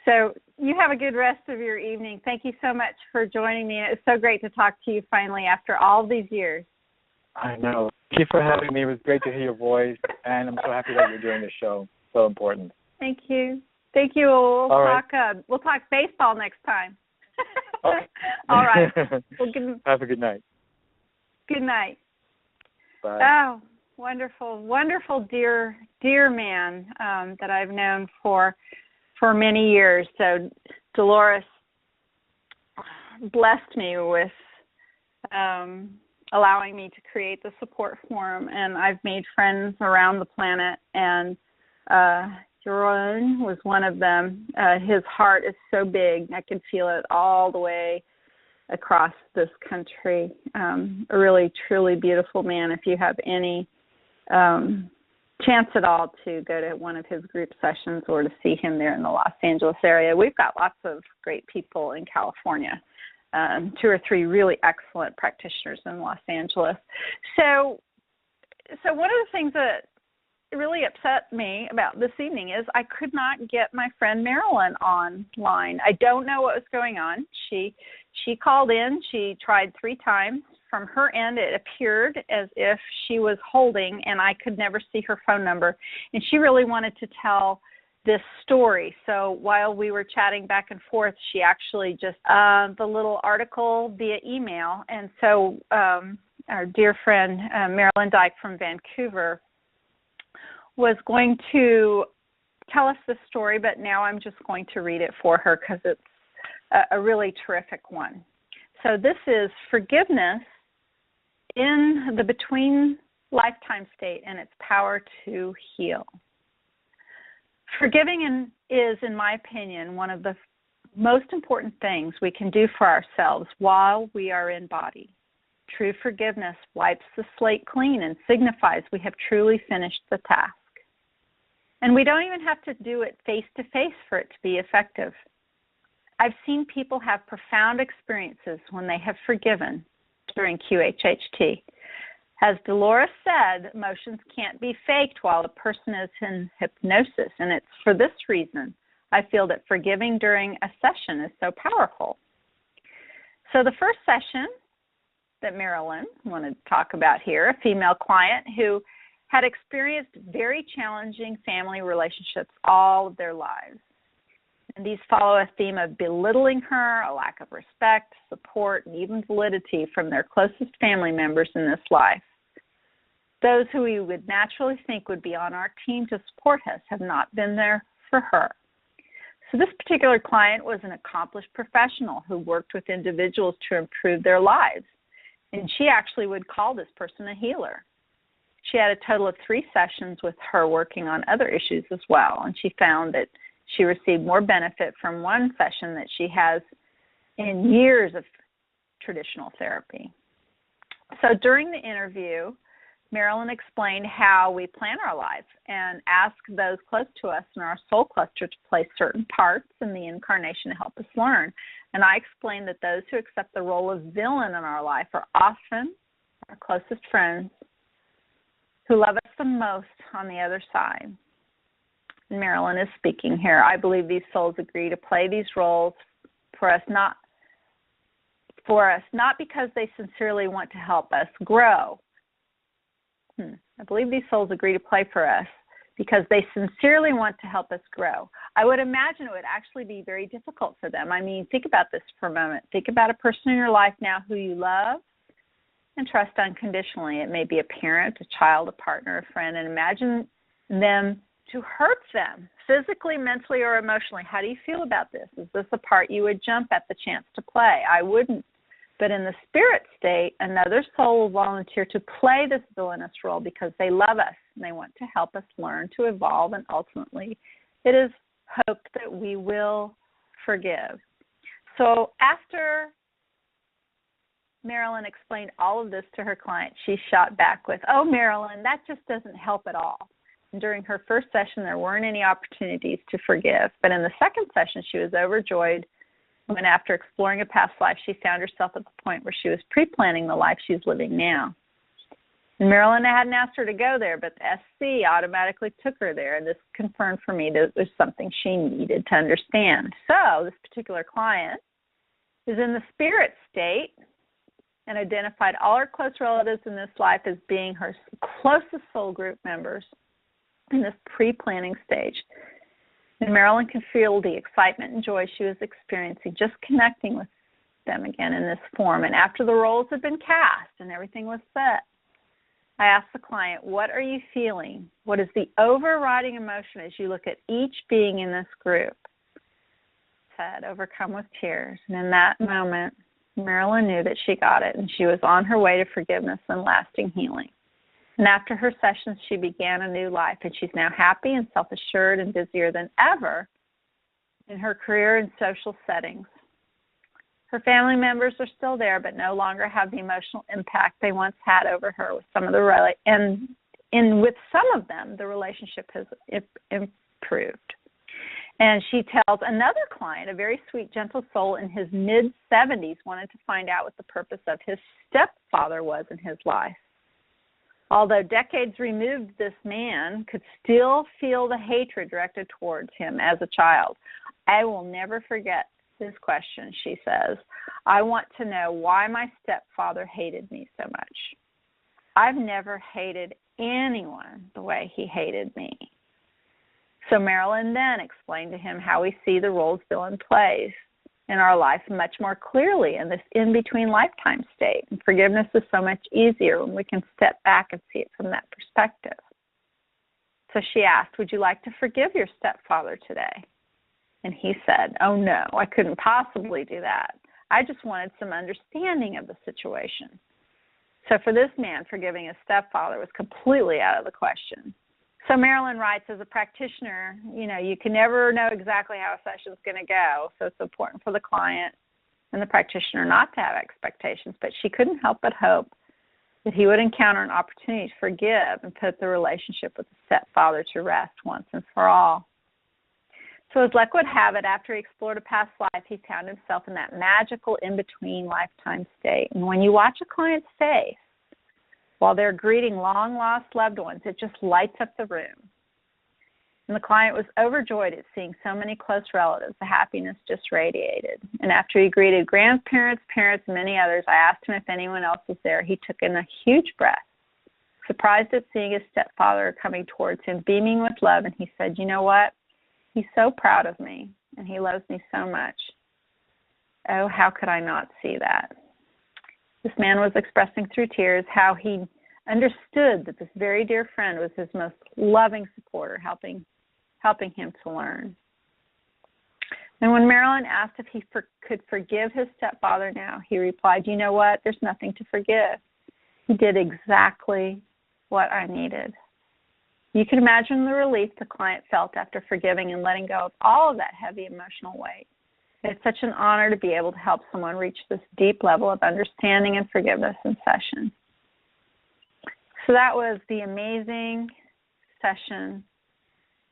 So you have a good rest of your evening. Thank you so much for joining me. It's so great to talk to you finally after all these years. I know. Thank you for having me. It was great to hear your voice, and I'm so happy that you're doing this show. So important. Thank you. Thank you. We'll talk baseball next time. Okay. All right. Well, have a good night. Good night. Bye. Oh, wonderful, wonderful, dear man that I've known for many years. So Dolores blessed me with allowing me to create the support forum, and I've made friends around the planet, and Jeroen was one of them. His heart is so big. I can feel it all the way across this country. A really, truly beautiful man. If you have any chance at all to go to one of his group sessions or to see him there in the Los Angeles area. We've got lots of great people in California, 2 or 3 really excellent practitioners in Los Angeles. So one of the things that really upset me about this evening is I could not get my friend Marilyn online. I don't know what was going on. She called in. She tried 3 times. From her end, it appeared as if she was holding, and I could never see her phone number. And she really wanted to tell this story. So while we were chatting back and forth, she actually just, the little article via email. And so our dear friend Marilyn Dyke from Vancouver was going to tell us this story, but now I'm just going to read it for her because it's a really terrific one. So this is forgiveness in the between lifetime state and its power to heal. Forgiving is, in my opinion, one of the most important things we can do for ourselves while we are in body. True forgiveness wipes the slate clean and signifies we have truly finished the task. And we don't even have to do it face-to-face for it to be effective. I've seen people have profound experiences when they have forgiven during QHHT. As Dolores said, emotions can't be faked while the person is in hypnosis, and it's for this reason I feel that forgiving during a session is so powerful. So the first session that Marilyn wanted to talk about here, a female client who had experienced very challenging family relationships all of their lives. And these follow a theme of belittling her, a lack of respect, support, and even validity from their closest family members in this life. Those who we would naturally think would be on our team to support us have not been there for her. So this particular client was an accomplished professional who worked with individuals to improve their lives. And she actually would call this person a healer. She had a total of 3 sessions with her working on other issues as well. And she found that she received more benefit from one session that she has in years of traditional therapy. So during the interview, Marilyn explained how we plan our life and ask those close to us in our soul cluster to play certain parts in the incarnation to help us learn. And I explained that those who accept the role of villain in our life are often our closest friends who love us the most on the other side. Marilyn is speaking here. I believe these souls agree to play these roles for us not because they sincerely want to help us grow. I believe these souls agree to play for us because they sincerely want to help us grow. I would imagine it would actually be very difficult for them. I mean, think about this for a moment. Think about a person in your life now who you love and trust unconditionally. It may be a parent, a child, a partner, a friend, and imagine them to hurt them physically, mentally, or emotionally. How do you feel about this? Is this a part you would jump at the chance to play? I wouldn't. But in the spirit state, another soul will volunteer to play this villainous role because they love us and they want to help us learn to evolve, and ultimately it is hoped that we will forgive. So after Marilyn explained all of this to her client, she shot back with, "Oh, Marilyn, that just doesn't help at all." And during her first session, there weren't any opportunities to forgive. But in the second session, she was overjoyed when, after exploring a past life, she found herself at the point where she was pre-planning the life she's living now. And Marilyn hadn't asked her to go there, but the SC automatically took her there, and this confirmed for me that it was something she needed to understand. So this particular client is in the spirit state and identified all her close relatives in this life as being her closest soul group members in this pre-planning stage. And Marilyn could feel the excitement and joy she was experiencing just connecting with them again in this form. And after the roles had been cast and everything was set, I asked the client, "What are you feeling? What is the overriding emotion as you look at each being in this group?" Said, "Overcome with tears." And in that moment, Marilyn knew that she got it, and she was on her way to forgiveness and lasting healing. And after her sessions, she began a new life, and she's now happy and self-assured and busier than ever in her career and social settings. Her family members are still there, but no longer have the emotional impact they once had over her. With some of with some of them, the relationship has improved. And she tells another client, a very sweet, gentle soul in his mid-70s, wanted to find out what the purpose of his stepfather was in his life. Although decades removed, this man could still feel the hatred directed towards him as a child. "I will never forget this question," she says. "I want to know why my stepfather hated me so much. I've never hated anyone the way he hated me." So Marilyn then explained to him how we see the roles villain plays in our life much more clearly in this in-between lifetime state. And forgiveness is so much easier when we can step back and see it from that perspective. So she asked, "Would you like to forgive your stepfather today?" And he said, "Oh, no, I couldn't possibly do that. I just wanted some understanding of the situation." So for this man, forgiving his stepfather was completely out of the question. So Marilyn writes, as a practitioner, you can never know exactly how a session is going to go. So it's important for the client and the practitioner not to have expectations. But she couldn't help but hope that he would encounter an opportunity to forgive and put the relationship with the stepfather to rest once and for all. So as luck would have it, after he explored a past life, he found himself in that magical in-between lifetime state. And when you watch a client's face while they're greeting long-lost loved ones, it just lights up the room. And the client was overjoyed at seeing so many close relatives. The happiness just radiated. And after he greeted grandparents, parents, and many others, I asked him if anyone else was there. He took in a huge breath, surprised at seeing his stepfather coming towards him, beaming with love, and he said, "You know what? He's so proud of me, and he loves me so much. Oh, how could I not see that?" This man was expressing through tears how he understood that this very dear friend was his most loving supporter, helping him to learn. And when Marilyn asked if he could forgive his stepfather now, he replied, "You know what? There's nothing to forgive. He did exactly what I needed." You can imagine the relief the client felt after forgiving and letting go of all of that heavy emotional weight. It's such an honor to be able to help someone reach this deep level of understanding and forgiveness in session. So that was the amazing session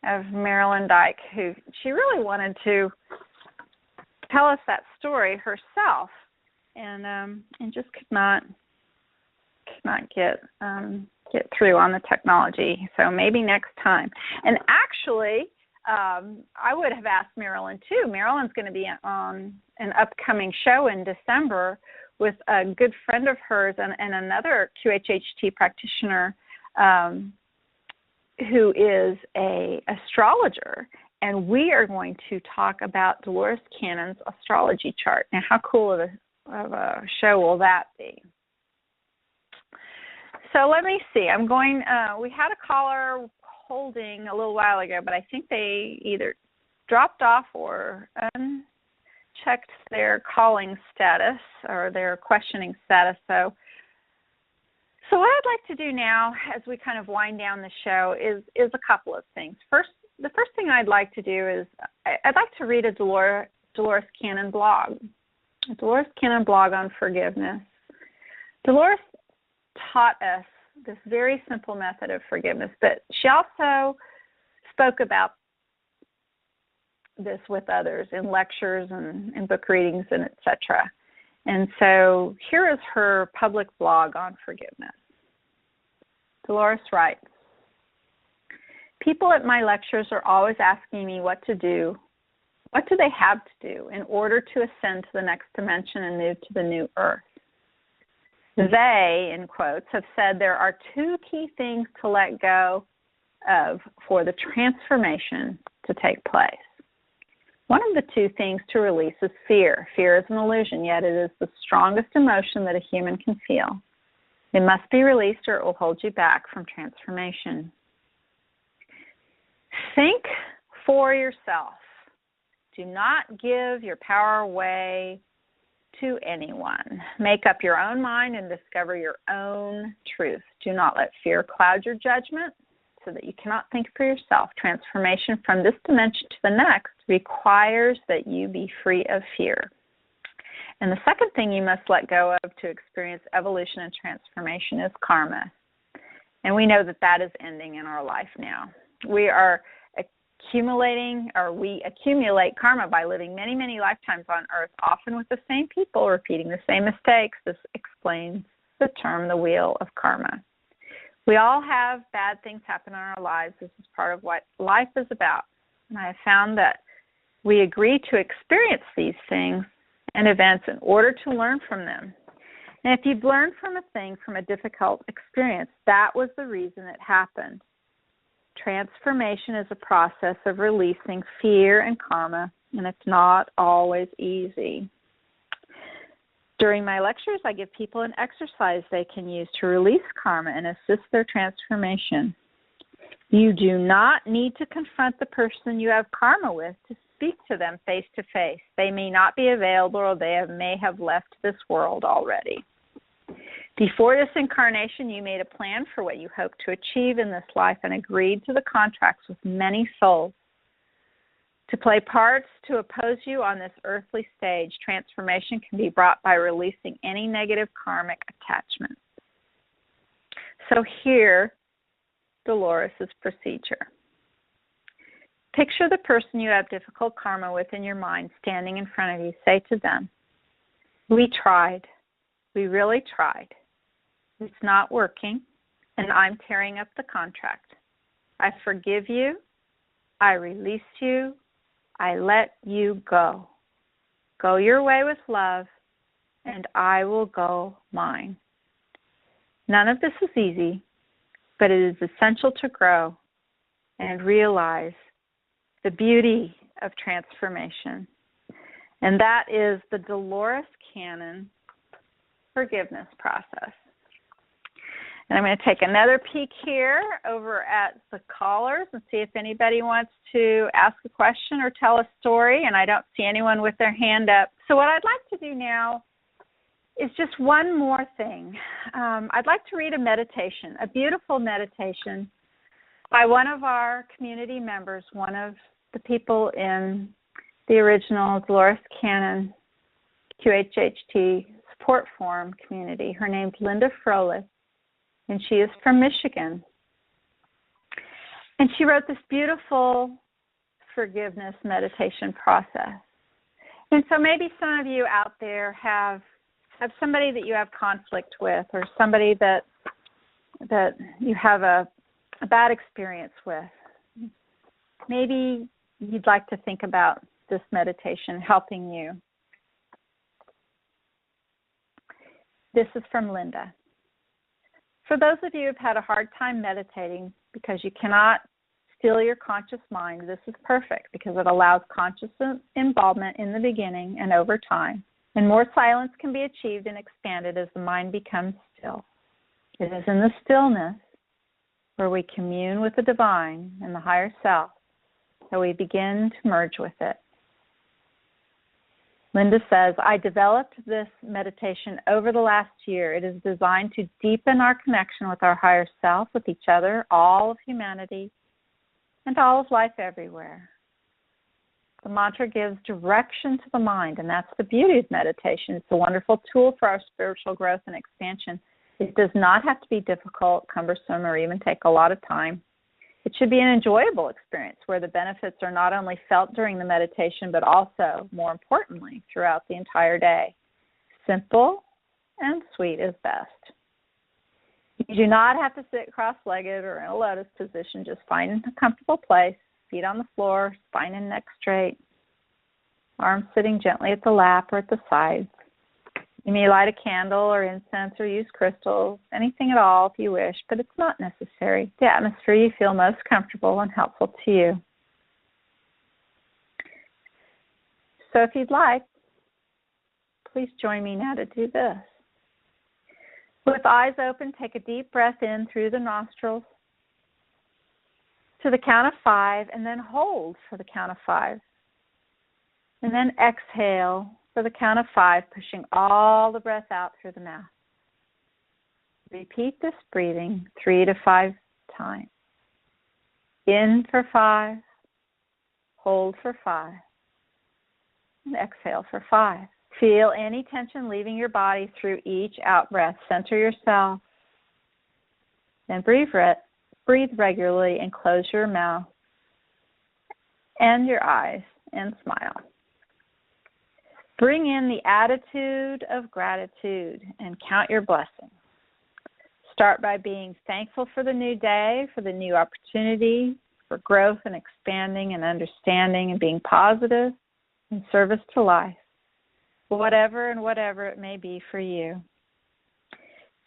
of Marilyn Dyke, who she really wanted to tell us that story herself, and just could not get through on the technology. So maybe next time. And actually, I would have asked Marilyn too. Marilyn's going to be on an upcoming show in December with a good friend of hers and another QHHT practitioner who is an astrologer. And we are going to talk about Dolores Cannon's astrology chart. Now, how cool of a show will that be? So let me see. We had a caller holding a little while ago, but I think they either dropped off or checked their calling status or their questioning status. So what I'd like to do now, as we kind of wind down the show, is a couple of things. The first thing I'd like to do is I'd like to read a Dolores Cannon blog, a Dolores Cannon blog on forgiveness. Dolores taught us this very simple method of forgiveness, but she also spoke about this with others in lectures and book readings and etc. And so here is her public blog on forgiveness. Dolores writes, "People at my lectures are always asking me what to do. What do they have to do in order to ascend to the next dimension and move to the new earth? They, in quotes, have said there are two key things to let go of for the transformation to take place. One of the two things to release is fear. Fear is an illusion, yet it is the strongest emotion that a human can feel. It must be released or it will hold you back from transformation. Think for yourself. Do not give your power away to anyone. Make up your own mind and discover your own truth. Do not let fear cloud your judgment so that you cannot think for yourself. Transformation from this dimension to the next requires that you be free of fear. And the second thing you must let go of to experience evolution and transformation is karma. And we know that is ending in our life now. We accumulate karma by living many, many lifetimes on earth, often with the same people, repeating the same mistakes. This explains the term, the wheel of karma. We all have bad things happen in our lives. This is part of what life is about. And I have found that we agree to experience these things and events in order to learn from them. And if you've learned from a thing, from a difficult experience, that was the reason it happened. Transformation is a process of releasing fear and karma, and it's not always easy. During my lectures, I give people an exercise they can use to release karma and assist their transformation. You do not need to confront the person you have karma with to speak to them face to face. They may not be available or they may have left this world already. Before this incarnation, you made a plan for what you hope to achieve in this life and agreed to the contracts with many souls to play parts to oppose you on this earthly stage. Transformation can be brought by releasing any negative karmic attachments. So here, Dolores' procedure. Picture the person you have difficult karma with in your mind standing in front of you. Say to them, "We tried. We really tried. It's not working, and I'm tearing up the contract. I forgive you. I release you. I let you go. Go your way with love, and I will go mine." None of this is easy, but it is essential to grow and realize the beauty of transformation. And that is the Dolores Cannon forgiveness process. And I'm going to take another peek here over at the callers and see if anybody wants to ask a question or tell a story. And I don't see anyone with their hand up. So what I'd like to do now is just one more thing. I'd like to read a meditation, a beautiful meditation by one of our community members, one of the people in the original Dolores Cannon QHHT support forum community. Her name's Linda Froelich, and she is from Michigan. And she wrote this beautiful forgiveness meditation process. And so maybe some of you out there have somebody that you have conflict with, or somebody that you have a bad experience with. Maybe you'd like to think about this meditation helping you. This is from Linda. For those of you who have had a hard time meditating because you cannot still your conscious mind, this is perfect because it allows conscious involvement in the beginning and over time. And more silence can be achieved and expanded as the mind becomes still. It is in the stillness where we commune with the divine and the higher self that we begin to merge with it. Linda says, I developed this meditation over the last year. It is designed to deepen our connection with our higher self, with each other, all of humanity, and all of life everywhere. The mantra gives direction to the mind, and that's the beauty of meditation. It's a wonderful tool for our spiritual growth and expansion. It does not have to be difficult, cumbersome, or even take a lot of time. It should be an enjoyable experience where the benefits are not only felt during the meditation, but also, more importantly, throughout the entire day. Simple and sweet is best. You do not have to sit cross-legged or in a lotus position. Just find a comfortable place, feet on the floor, spine and neck straight, arms sitting gently at the lap or at the sides. You may light a candle or incense or use crystals, anything at all if you wish, but it's not necessary. The atmosphere you feel most comfortable and helpful to you. So if you'd like, please join me now to do this. With eyes open, take a deep breath in through the nostrils to the count of 5, and then hold for the count of 5. And then exhale for the count of 5, pushing all the breath out through the mouth. Repeat this breathing 3 to 5 times. In for 5, hold for 5, and exhale for 5. Feel any tension leaving your body through each out-breath. Center yourself. Then breathe regularly and close your mouth and your eyes and smile. Bring in the attitude of gratitude and count your blessings. Start by being thankful for the new day, for the new opportunity, for growth and expanding and understanding and being positive in service to life, whatever it may be for you.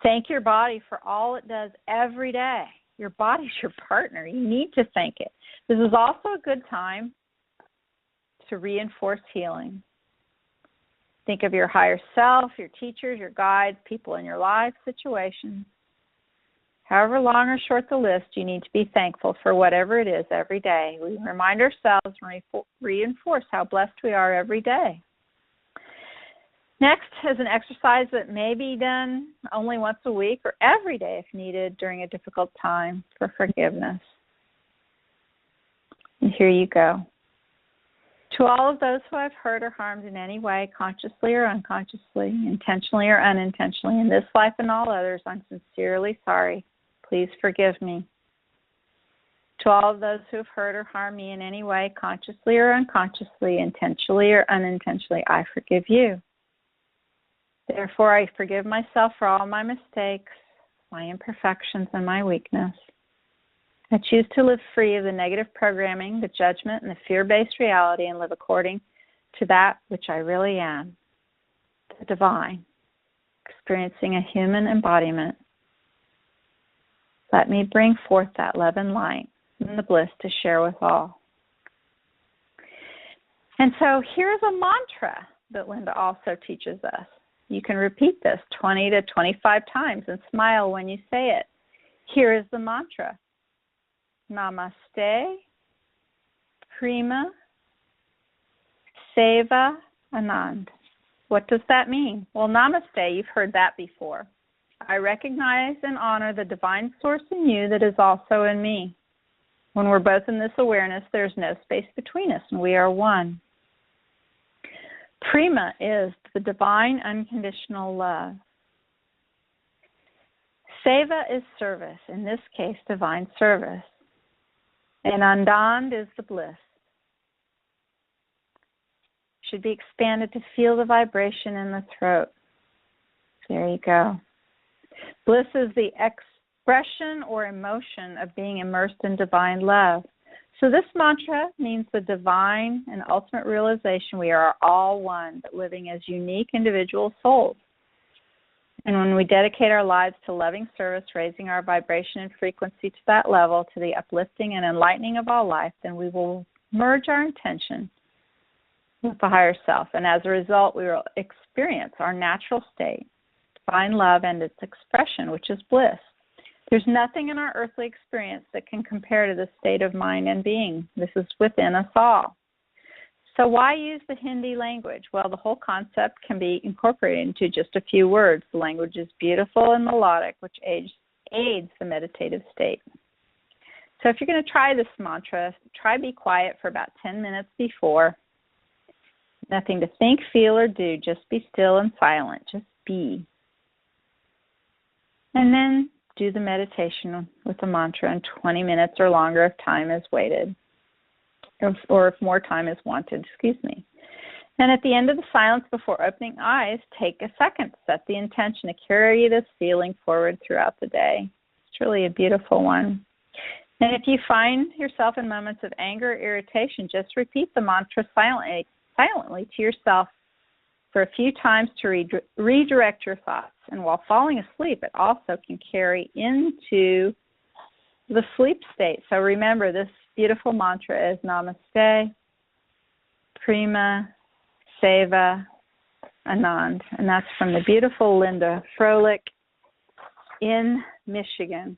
Thank your body for all it does every day. Your body's your partner. You need to thank it. This is also a good time to reinforce healing. Think of your higher self, your teachers, your guides, people in your life, situations. However long or short the list, you need to be thankful for whatever it is every day. We remind ourselves and reinforce how blessed we are every day. Next is an exercise that may be done only once a week or every day if needed during a difficult time, for forgiveness. And here you go. To all of those who I've hurt or harmed in any way, consciously or unconsciously, intentionally or unintentionally, in this life and all others, I'm sincerely sorry. Please forgive me. To all of those who have hurt or harmed me in any way, consciously or unconsciously, intentionally or unintentionally, I forgive you. Therefore, I forgive myself for all my mistakes, my imperfections, and my weakness. I choose to live free of the negative programming, the judgment, and the fear-based reality, and live according to that which I really am, the divine, experiencing a human embodiment. Let me bring forth that love and light and the bliss to share with all. And so here's a mantra that Linda also teaches us. You can repeat this 20 to 25 times and smile when you say it. Here is the mantra. Namaste, Prima, Seva, Anand. What does that mean? Well, namaste, you've heard that before. I recognize and honor the divine source in you that is also in me. When we're both in this awareness, there's no space between us, and we are one. Prima is the divine unconditional love. Seva is service, in this case, divine service. And Anand is the bliss. Should be expanded to feel the vibration in the throat. There you go. Bliss is the expression or emotion of being immersed in divine love. So this mantra means the divine and ultimate realization we are all one, but living as unique individual souls. And when we dedicate our lives to loving service, raising our vibration and frequency to that level, to the uplifting and enlightening of all life, then we will merge our intention with the higher self. And as a result, we will experience our natural state, divine love and its expression, which is bliss. There's nothing in our earthly experience that can compare to this state of mind and being. This is within us all. So why use the Hindi language? Well, the whole concept can be incorporated into just a few words. The language is beautiful and melodic, which aids the meditative state. So if you're going to try this mantra, try be quiet for about 10 minutes before. Nothing to think, feel, or do. Just be still and silent. Just be. And then do the meditation with the mantra in 20 minutes or longer if time is waited, or if more time is wanted, And at the end of the silence before opening eyes, take a second to set the intention to carry this feeling forward throughout the day. It's really a beautiful one. And if you find yourself in moments of anger or irritation, just repeat the mantra silently to yourself for a few times to redirect your thoughts. And while falling asleep, it also can carry into the sleep state. So remember, this beautiful mantra is Namaste, Prima, Seva, Anand. And that's from the beautiful Linda Froelich in Michigan.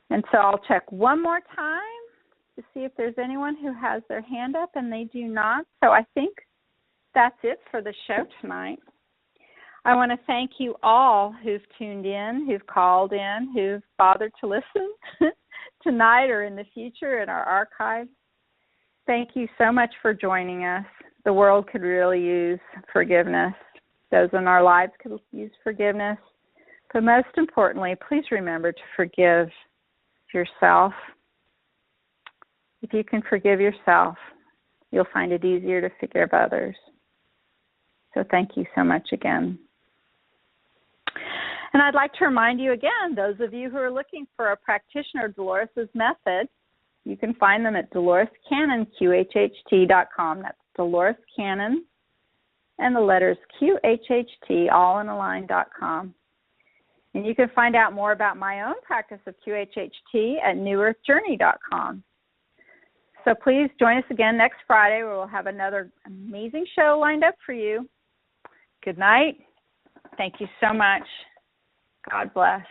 And so I'll check one more time to see if there's anyone who has their hand up, and they do not. So I think that's it for the show tonight. I want to thank you all who've tuned in, who've called in, who've bothered to listen tonight or in the future in our archives. Thank you so much for joining us. The world could really use forgiveness. Those in our lives could use forgiveness. But most importantly, please remember to forgive yourself. If you can forgive yourself, you'll find it easier to forgive others. So thank you so much again. And I'd like to remind you again, those of you who are looking for a practitioner of Dolores' method, you can find them at DoloresCannonQHHT.com. That's Dolores Cannon and the letters QHHT, all in a line.com. And you can find out more about my own practice of QHHT at NewEarthJourney.com. So please join us again next Friday, where we'll have another amazing show lined up for you. Good night. Thank you so much. God bless.